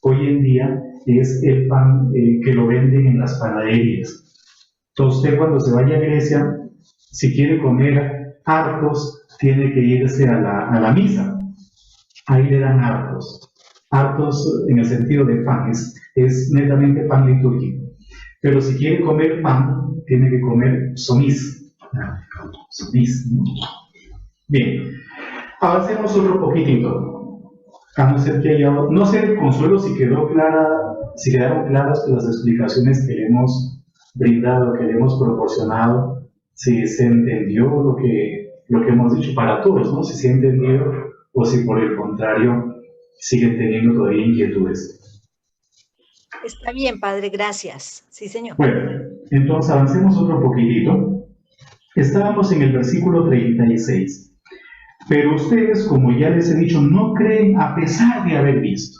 hoy en día es el pan que lo venden en las panaderías. Entonces usted cuando se vaya a Grecia, si quiere comer hartos, tiene que irse a la misa. Ahí le dan hartos. Hartos en el sentido de pan, es netamente pan litúrgico. Pero si quiere comer pan, tiene que comer somis. Somis, ¿no? Bien, avancemos otro poquitito. A no ser que haya, no sé, Consuelo, si quedaron claras las explicaciones que le hemos brindado, que le hemos proporcionado, si se entendió lo que hemos dicho para todos, ¿no? Si se ha entendido o si por el contrario siguen teniendo todavía inquietudes. Está bien, padre, gracias. Sí, señor. Bueno, entonces avancemos otro poquitito. Estábamos en el versículo 36. Pero ustedes, como ya les he dicho, no creen a pesar de haber visto.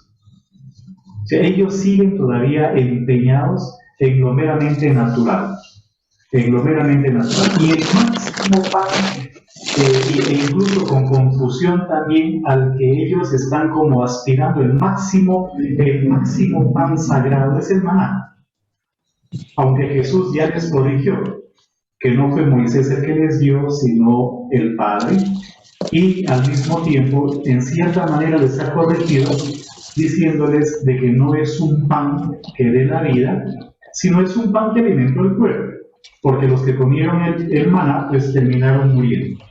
O sea, ellos siguen todavía empeñados en lo meramente natural. En lo meramente natural. Y el máximo pan, e incluso con confusión también, al que ellos están como aspirando, el máximo pan sagrado es el maná. Aunque Jesús ya les corrigió que no fue Moisés el que les dio, sino el Padre, y al mismo tiempo, en cierta manera les ha corregido, diciéndoles de que no es un pan que dé la vida, sino es un pan que alimentó el cuerpo, porque los que comieron el maná, pues terminaron muriendo.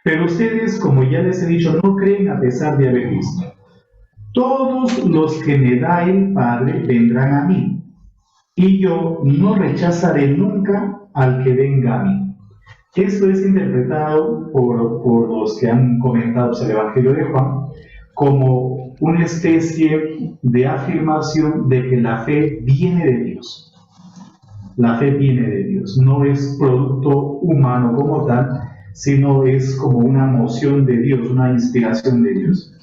Pero ustedes, como ya les he dicho, no creen a pesar de haber visto. Todos los que me da el Padre vendrán a mí, y yo no rechazaré nunca al que venga a mí. Esto es interpretado por los que han comentado el Evangelio de Juan como una especie de afirmación de que la fe viene de Dios. La fe viene de Dios, no es producto humano como tal, sino es como una moción de Dios, una inspiración de Dios.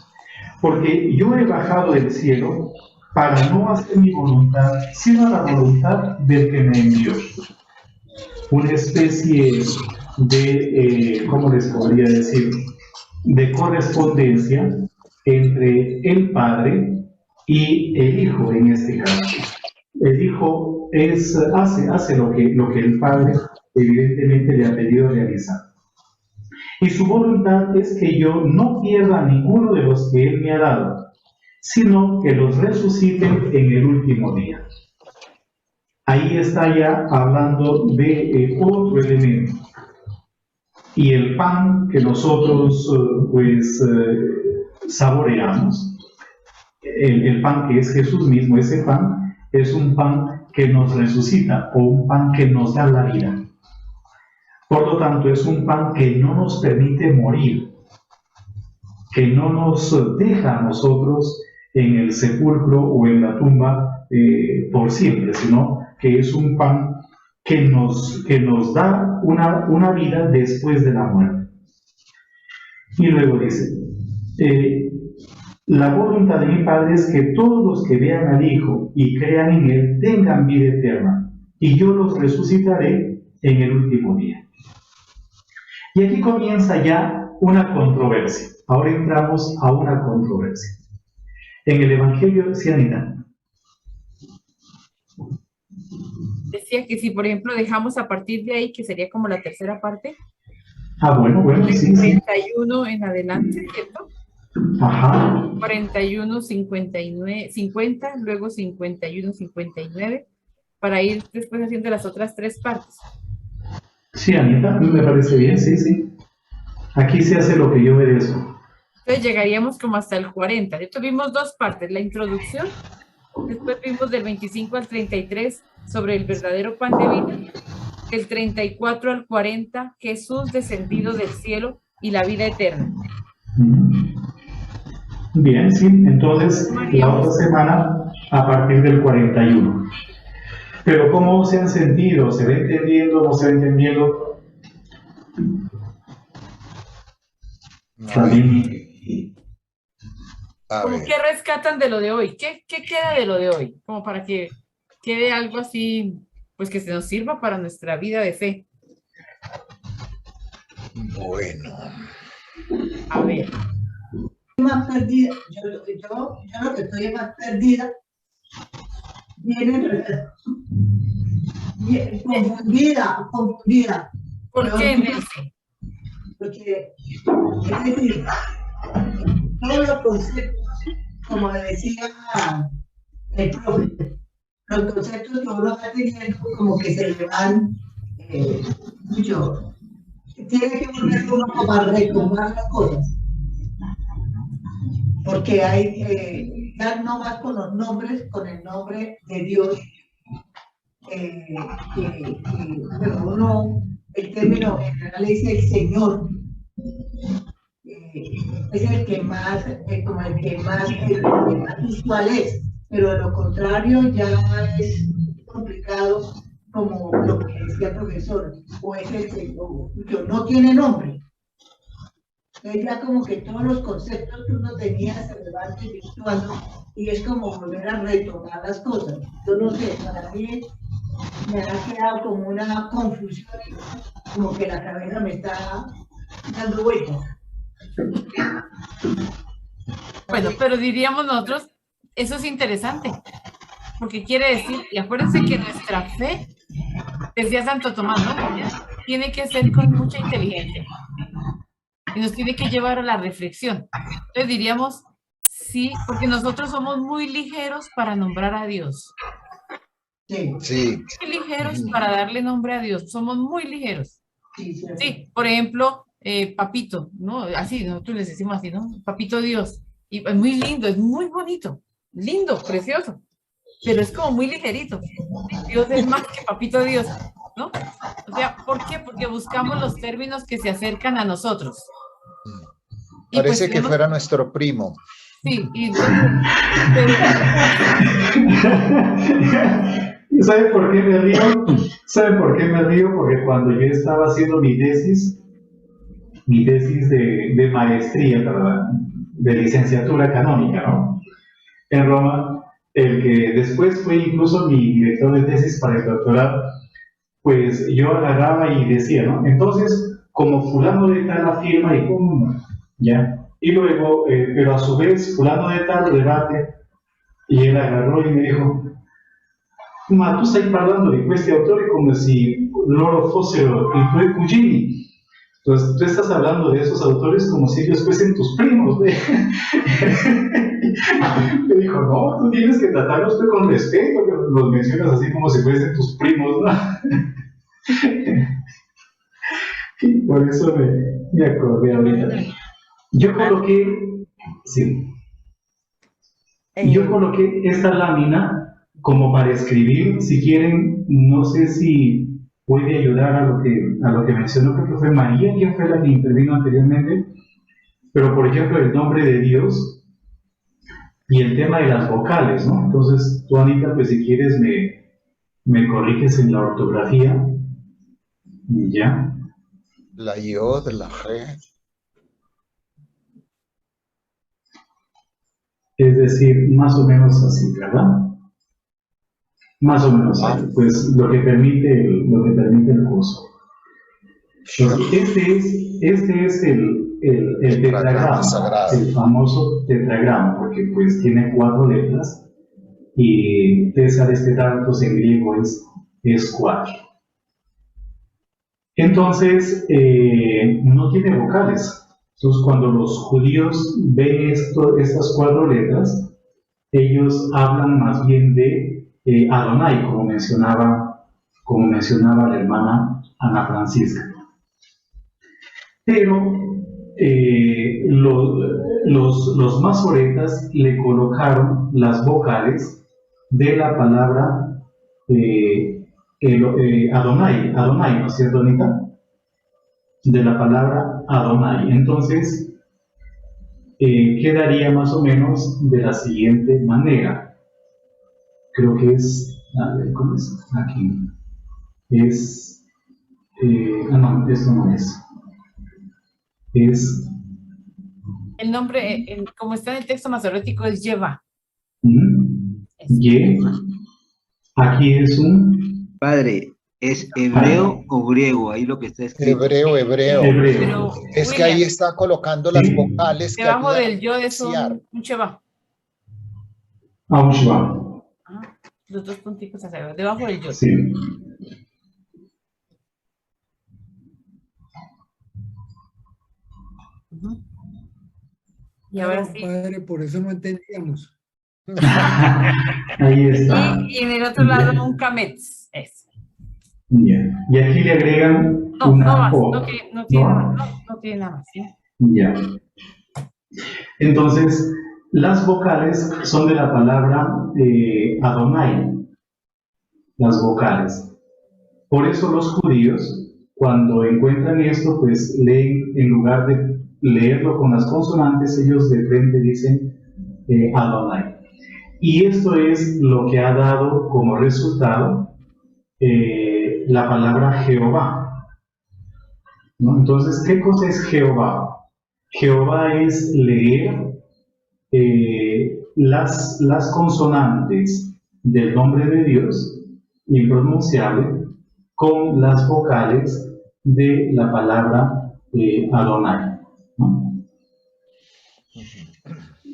Porque yo he bajado del cielo para no hacer mi voluntad, sino la voluntad del que me envió. Una especie de, ¿cómo les podría decir?, de correspondencia entre el Padre y el Hijo en este caso. El Hijo hace lo que el Padre evidentemente le ha pedido realizar. Y su voluntad es que yo no pierda a ninguno de los que Él me ha dado, sino que los resucite en el último día. Ahí está ya hablando de otro elemento. Y el pan que nosotros saboreamos, el pan que es Jesús mismo, ese pan es un pan que nos resucita o un pan que nos da la vida. Por lo tanto, es un pan que no nos permite morir, que no nos deja a nosotros en el sepulcro o en la tumba por siempre, sino que es un pan que nos da una vida después de la muerte. Y luego dice, la voluntad de mi Padre es que todos los que vean al Hijo y crean en Él tengan vida eterna, y yo los resucitaré en el último día. Y aquí comienza ya una controversia. Ahora entramos a una controversia. En el Evangelio de Cianita. Decía que si, por ejemplo, dejamos a partir de ahí, que sería como la tercera parte. Bueno, sí. 41 en adelante, ¿cierto? Ajá. 41, 59, 50, luego 51, 59, para ir después haciendo las otras tres partes. Sí, Anita, me parece bien, sí. Aquí se hace lo que yo merezco. Entonces llegaríamos como hasta el 40. Esto vimos dos partes, la introducción, después vimos del 25 al 33 sobre el verdadero pan de vida, del 34 al 40, Jesús descendido del cielo y la vida eterna. Bien, sí, entonces la otra semana a partir del 41. Pero ¿cómo se han sentido? ¿Se va entendiendo o no se va entendiendo? También. ¿Cómo qué rescatan de lo de hoy? ¿Qué queda de lo de hoy? Como para que quede algo así, pues que se nos sirva para nuestra vida de fe. Bueno. A ver. Más perdida, yo lo que estoy más perdida, confundida. ¿Por qué, Nelson? Porque, es decir, todos los conceptos, como decía el profe, los conceptos que uno va teniendo como que se le van mucho. Tiene que volver uno como a retomar las cosas. Porque hay ya no más con los nombres, con el nombre de Dios, pero uno, el término en general dice el Señor, es el que más, como el que más usual es, pero de lo contrario ya es complicado, como lo que decía el profesor, o es el Señor, no tiene nombre. Ya como que todos los conceptos que uno tenía se me van desvirtuando y es como volver a retomar las cosas. Yo no sé, para mí me ha quedado como una confusión, como que la cabeza me está dando vueltas. Bueno, pero diríamos nosotros, eso es interesante, porque quiere decir, y acuérdense que nuestra fe, decía Santo Tomás, ¿no? Tiene que ser con mucha inteligencia. Y nos tiene que llevar a la reflexión. Entonces diríamos, sí, porque nosotros somos muy ligeros para nombrar a Dios. Sí. Muy ligeros para darle nombre a Dios. Somos muy ligeros. Sí, por ejemplo, Papito, ¿no? Así, nosotros les decimos así, ¿no? Papito Dios. Y es muy lindo, es muy bonito. Lindo, precioso. Pero es como muy ligerito. Dios es más que Papito Dios, ¿no? O sea, ¿por qué? Porque buscamos los términos que se acercan a nosotros. Parece que fuera nuestro primo. Sí, y ¿Sabe por qué me río? ¿Sabe por qué me río? Porque cuando yo estaba haciendo mi tesis de maestría, de licenciatura canónica, ¿no? En Roma, el que después fue incluso mi director de tesis para el doctorado, pues yo agarraba y decía, ¿no? Entonces, como fulano de tal afirma y pum, ya. Y luego, pero a su vez, fulano de tal debate, y él agarró y me dijo, ma tu stai parlando di questi autori come si loro fossero i tuoi cugini. Entonces, tú estás hablando de esos autores como si ellos fuesen tus primos. Me dijo, no, tú tienes que tratarlos con respeto, que los mencionas así como si fuesen tus primos, ¿no? Y por eso me acordé ahorita. Yo coloqué esta lámina como para escribir, si quieren, no sé si puede ayudar a lo que mencionó, creo que fue María, quien fue la que intervino anteriormente, pero por ejemplo el nombre de Dios y el tema de las vocales, ¿no? Entonces tú, Anita, pues si quieres me corriges en la ortografía, ¿ya? La Yod, la G. Es decir, más o menos así, ¿verdad? Más o menos así, pues lo que permite el curso. Este es el tetragrama sagrado, el famoso tetragrama, porque pues tiene 4 letras y tesares en griego es 4. Entonces, no tiene vocales. Entonces, cuando los judíos ven estas 4 letras, ellos hablan más bien de Adonai, como mencionaba la hermana Ana Francisca. Pero los masoretas le colocaron las vocales de la palabra Adonai, ¿no es cierto, Anita? De la palabra Adonai. Entonces, quedaría más o menos de la siguiente manera. Creo que es, a ver, ¿cómo es? Aquí. No, esto no es. es... El nombre, como está en el texto masorético, es Yeva. Ye. Aquí es un... Padre, ¿es hebreo o griego? Ahí lo que está escrito. Hebreo, hebreo. Pero, Es que William, ahí está colocando las vocales que debajo ayudan del yo es pronunciar. un Sheva. un Sheva. Los dos punticos hacia arriba, debajo del yo. Sí. Y ahora sí. Padre, por eso no entendíamos. Ahí está. Y en el otro lado un Kametz. Ya. Y aquí le agregan No, una no más, O. no tiene nada más. No tiene nada más, ¿sí? Ya. Entonces, las vocales son de la palabra Adonai. Las vocales. Por eso los judíos, cuando encuentran esto, pues leen, en lugar de leerlo con las consonantes, ellos de frente dicen Adonai. Y esto es lo que ha dado como resultado la palabra Jehová, ¿no? Entonces, ¿qué cosa es Jehová? Jehová es leer las consonantes del nombre de Dios, impronunciable, con las vocales de la palabra Adonai, ¿no?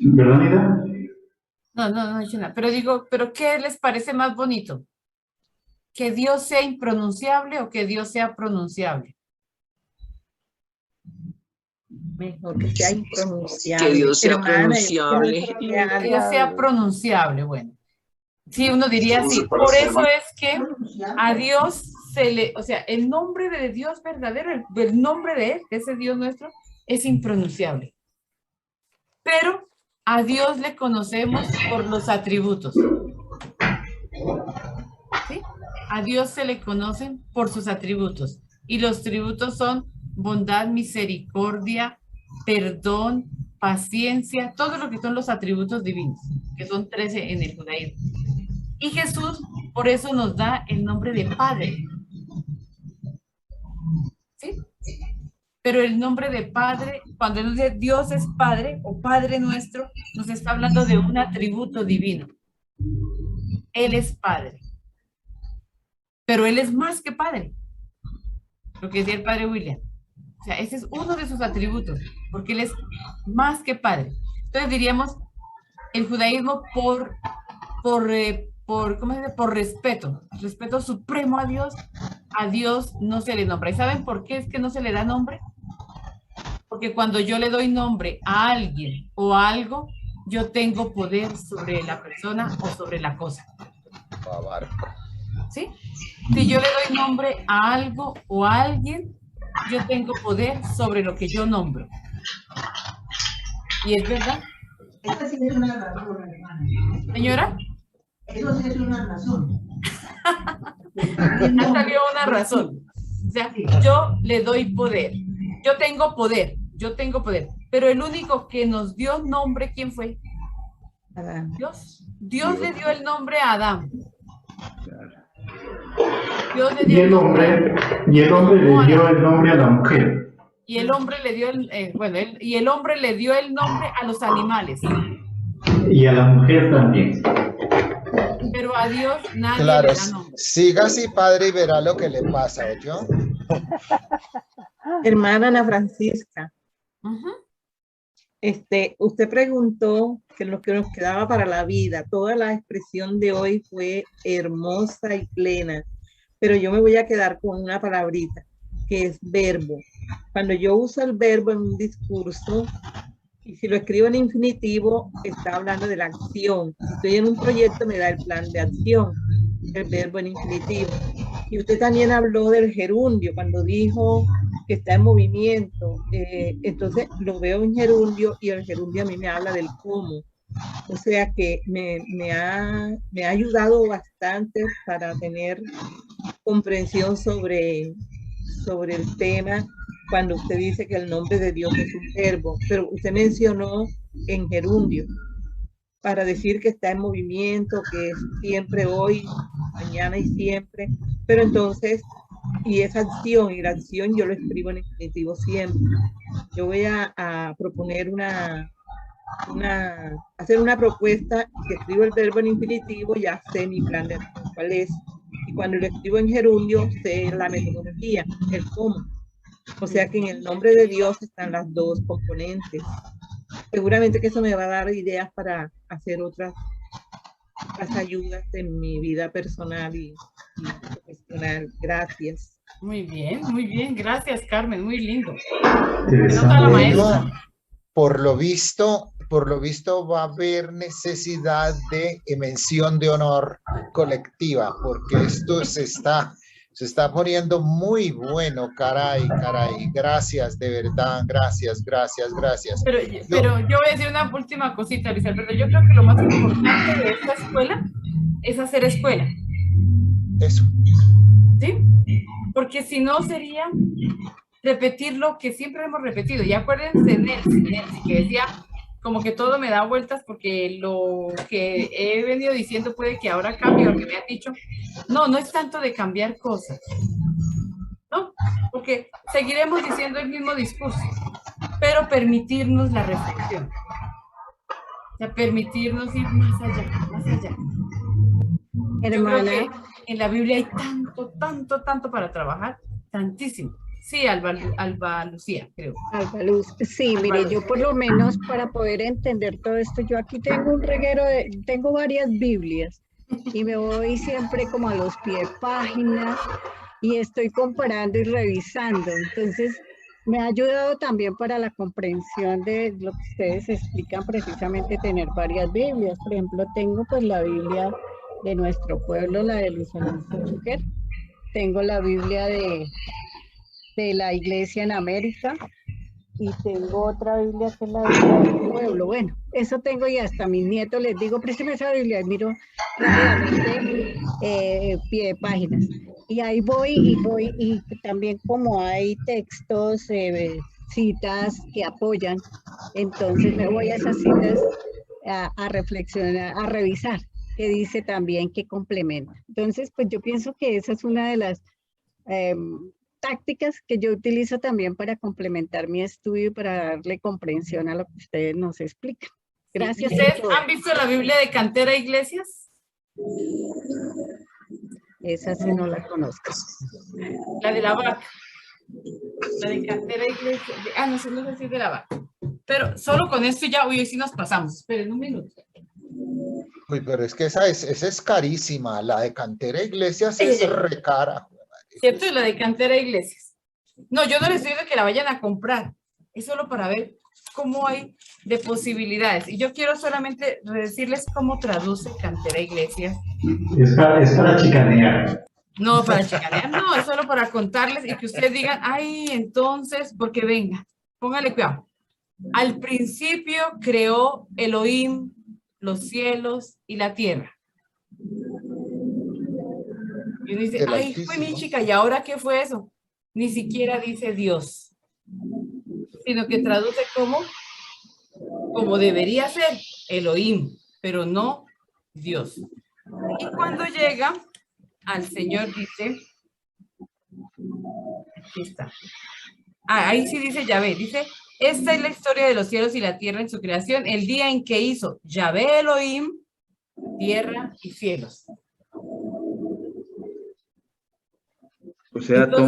¿Verdad, Nida? No he dicho nada. Pero digo, ¿pero qué les parece más bonito? ¿Que Dios sea impronunciable o que Dios sea pronunciable? Mejor que sea impronunciable. Que Dios sea Hermana, pronunciable. Que Dios sea pronunciable, bueno. Sí, uno diría así. Por eso es que a Dios se le, o sea, el nombre de Dios verdadero, el nombre de Él, de ese Dios nuestro, es impronunciable. Pero a Dios le conocemos por los atributos. ¿Sí? A Dios se le conocen por sus atributos. Y los atributos son bondad, misericordia, perdón, paciencia, todo lo que son los atributos divinos, que son 13 en el judaísmo. Y Jesús, por eso nos da el nombre de Padre. ¿Sí? Pero el nombre de Padre, cuando nos dice Dios es Padre o Padre nuestro, nos está hablando de un atributo divino. Él es Padre. Pero Él es más que Padre. Lo que decía el Padre William. O sea, ese es uno de sus atributos, porque Él es más que Padre. Entonces diríamos, el judaísmo por ¿cómo se dice? Por respeto supremo a Dios no se le nombra. ¿Y saben por qué es que no se le da nombre? Porque cuando yo le doy nombre a alguien o a algo, yo tengo poder sobre la persona o sobre la cosa. ¿Sí? Si yo le doy nombre a algo o a alguien, yo tengo poder sobre lo que yo nombro. ¿Y es verdad? Esta sí es una razón, hermana. ¿Señora? Eso sí es una razón. Ya salió una razón. O sea, yo le doy poder. Yo tengo poder. Pero el único que nos dio nombre, ¿quién fue? Dios. Dios le dio el nombre a Adán. Dios le dio Y el hombre le dio el nombre a la mujer. Y el hombre le dio el hombre le dio el nombre a los animales. Y a la mujer también. Pero a Dios nadie Claro, le da nombre. siga así, padre, y verá lo que le pasa, ¿oyó? Hermana Ana Francisca, usted preguntó que lo que nos quedaba para la vida. Toda la expresión de hoy fue hermosa y plena, pero yo me voy a quedar con una palabrita, que es verbo. Cuando yo uso el verbo en un discurso, y si lo escribo en infinitivo, está hablando de la acción. Si estoy en un proyecto, me da el plan de acción, el verbo en infinitivo. Y usted también habló del gerundio, cuando dijo que está en movimiento. Entonces lo veo en gerundio, y el gerundio a mí me habla del cómo. O sea que me ha ayudado bastante para tener comprensión sobre el tema, cuando usted dice que el nombre de Dios es un verbo, pero usted mencionó en gerundio para decir que está en movimiento, que es siempre, hoy, mañana y siempre. Pero entonces y esa acción y la acción yo lo escribo en infinitivo siempre. Yo voy a proponer hacer una propuesta, si escribo el verbo en infinitivo ya sé mi plan de acción cuál es, y cuando lo escribo en gerundio sé la metodología, el cómo. O sea que en el nombre de Dios están las dos componentes. Seguramente que eso me va a dar ideas para hacer otras ayudas en mi vida personal y profesional. Gracias. Muy bien. Gracias, Carmen. Muy lindo. Interesante. Se nota la maestra. Por lo visto va a haber necesidad de mención de honor colectiva, porque esto se está poniendo muy bueno, caray. Gracias, de verdad, gracias. Pero yo voy a decir una última cosita, Luis Alberto. Yo creo que lo más importante de esta escuela es hacer escuela. Eso. ¿Sí? Porque si no sería repetir lo que siempre hemos repetido. Y acuérdense de Nelson, que decía como que todo me da vueltas porque lo que he venido diciendo puede que ahora cambie lo que me han dicho. No es tanto de cambiar cosas, ¿no? Porque seguiremos diciendo el mismo discurso, pero permitirnos la reflexión. O sea, permitirnos ir más allá. Yo creo que en la Biblia hay tanto para trabajar, tantísimo. Sí, Alba Lucía, creo. Alba Luz, sí, mire, yo por lo menos para poder entender todo esto, yo aquí tengo un reguero tengo varias Biblias y me voy siempre como a los pies de páginas y estoy comparando y revisando. Entonces, me ha ayudado también para la comprensión de lo que ustedes explican, precisamente tener varias Biblias. Por ejemplo, tengo pues la Biblia de nuestro pueblo, la de Luis Alonso Chuquer. Tengo la Biblia de la Iglesia en América y tengo otra Biblia que es la Biblia del pueblo. Bueno, eso tengo y hasta a mis nietos les digo, présteme esa Biblia y miro rápidamente pie de páginas. Y ahí voy y también como hay textos, citas que apoyan, entonces me voy a esas citas a reflexionar, a revisar qué dice también, qué complementa. Entonces, pues yo pienso que esa es una de las tácticas que yo utilizo también para complementar mi estudio y para darle comprensión a lo que ustedes nos explican. Gracias. ¿Ustedes han visto la Biblia de Cantera Iglesias? Esa sí no la conozco. La de la vaca. La de Cantera Iglesias. No sé si es de la vaca. Pero solo con esto ya, hoy sí nos pasamos. Esperen un minuto. Uy, pero es que esa es carísima. La de Cantera Iglesias es re cara. ¿Cierto? Y la de Cantera Iglesias. No, yo no les digo que la vayan a comprar. Es solo para ver cómo hay de posibilidades. Y yo quiero solamente decirles cómo traduce Cantera Iglesias. Es para chicanear. No, para chicanear, no, es solo para contarles y que ustedes digan, ay, entonces, porque venga, póngale cuidado. Al principio creó Elohim los cielos y la tierra. Y uno dice, ay, fue mi chica, ¿y ahora qué fue eso? Ni siquiera dice Dios, sino que traduce como debería ser Elohim, pero no Dios. Y cuando llega al Señor dice, aquí está. Ahí sí dice Yahvé, dice, esta es la historia de los cielos y la tierra en su creación, el día en que hizo Yahvé Elohim, tierra y cielos. O sea, entonces,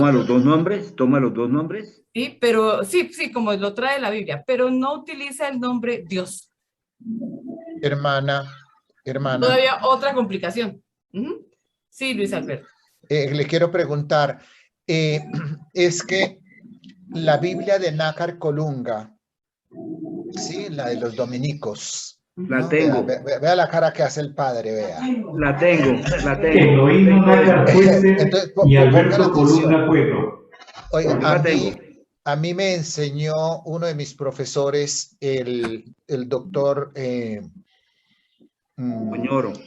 toma los dos nombres. Sí, pero sí, como lo trae la Biblia, pero no utiliza el nombre Dios. Hermana. Todavía otra complicación. Sí, Luis Alberto. Le quiero preguntar, es que la Biblia de Nácar Colunga, sí, la de los dominicos. La tengo. Vea la cara que hace el padre, vea. La tengo. Elohim Nácar Fuente y Alberto Colunga Pueblo. Oiga, a mí me enseñó uno de mis profesores, el doctor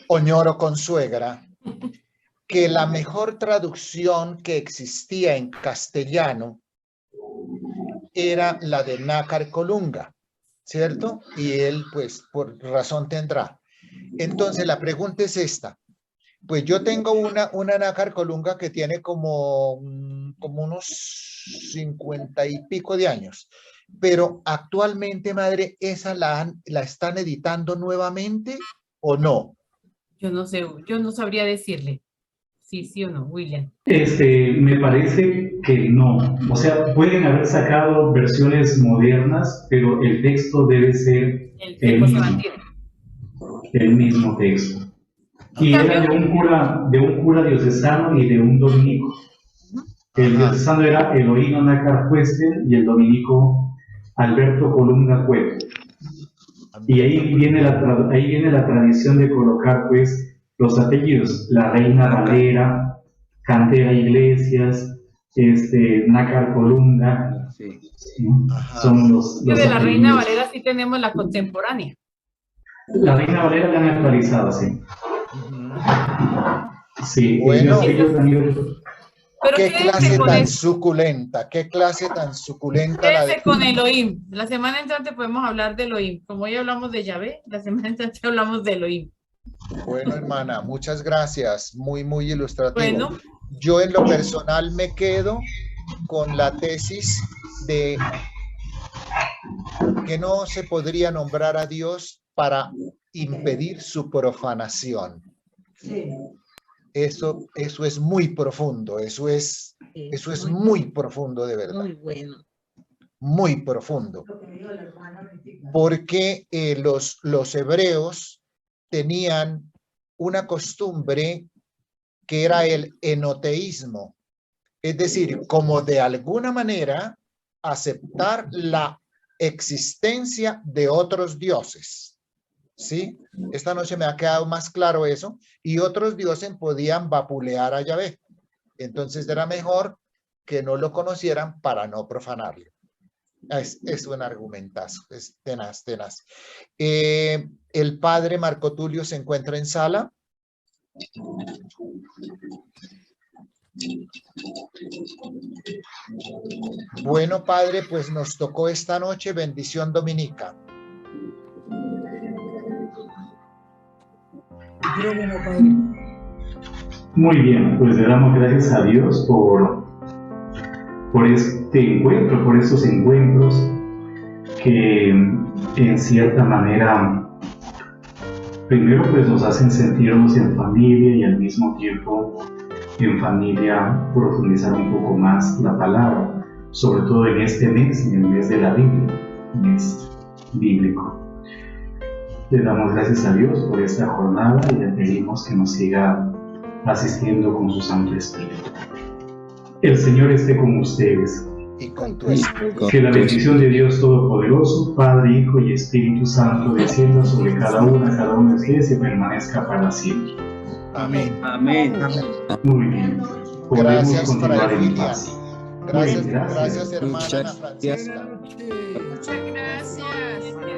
Oñoro Consuegra, que la mejor traducción que existía en castellano era la de Nácar Colunga, ¿cierto? Y él, pues, por razón tendrá. Entonces, la pregunta es esta. Pues yo tengo una nácar colunga que tiene como unos 50 y pico de años, pero actualmente, madre, ¿esa la están editando nuevamente o no? Yo no sé, yo no sabría decirle. Sí o no, William. Me parece que no. O sea, pueden haber sacado versiones modernas, pero el texto debe ser el mismo texto. Y era de un cura diocesano y de un dominico. El diocesano era Eloíno Nácar Cueste y el dominico Alberto Colunga Cueto. Y ahí viene la tradición de colocar, pues, los apellidos: la Reina Valera, Cantera Iglesias, Nácar Colunga. Sí. Son los de la apellidos. Reina Valera sí tenemos la contemporánea. La Reina Valera la han actualizado, sí. Sí, Bueno, Pero qué clase con tan suculenta, qué clase tan suculenta la de... con Elohim. La semana entrante podemos hablar de Elohim. Como hoy hablamos de Yahvé, la semana entrante hablamos de Elohim. Bueno, hermana, muchas gracias. Muy ilustrativo. Bueno. Yo en lo personal me quedo con la tesis de que no se podría nombrar a Dios para impedir su profanación. Sí. Eso es muy profundo, eso es muy profundo de verdad. Muy bueno. Muy profundo. Porque los hebreos tenían una costumbre que era el enoteísmo, es decir, como de alguna manera aceptar la existencia de otros dioses, ¿sí? Esta noche me ha quedado más claro eso, y otros dioses podían vapulear a Yahvé, entonces era mejor que no lo conocieran para no profanarlo. Es un argumentazo, es tenaz. El padre Marco Tulio se encuentra en sala. Bueno, padre, pues nos tocó esta noche bendición dominica. Muy bien, pues le damos gracias a Dios por este encuentro, por estos encuentros que en cierta manera primero pues nos hacen sentirnos en familia y al mismo tiempo en familia profundizar un poco más la palabra, sobre todo en este mes, en el mes de la Biblia, mes bíblico. Le damos gracias a Dios por esta jornada y le pedimos que nos siga asistiendo con su Santo Espíritu. El Señor esté con ustedes. Y con tu espíritu. Que la bendición de Dios Todopoderoso, Padre, Hijo y Espíritu Santo descienda sobre cada uno de ustedes y permanezca para siempre. Amén. Amén. Muy bien. Podemos Gracias, continuar Fray en William. paz. Gracias, Muy bien, gracias, hermana Muchas Francisca. Muchas gracias.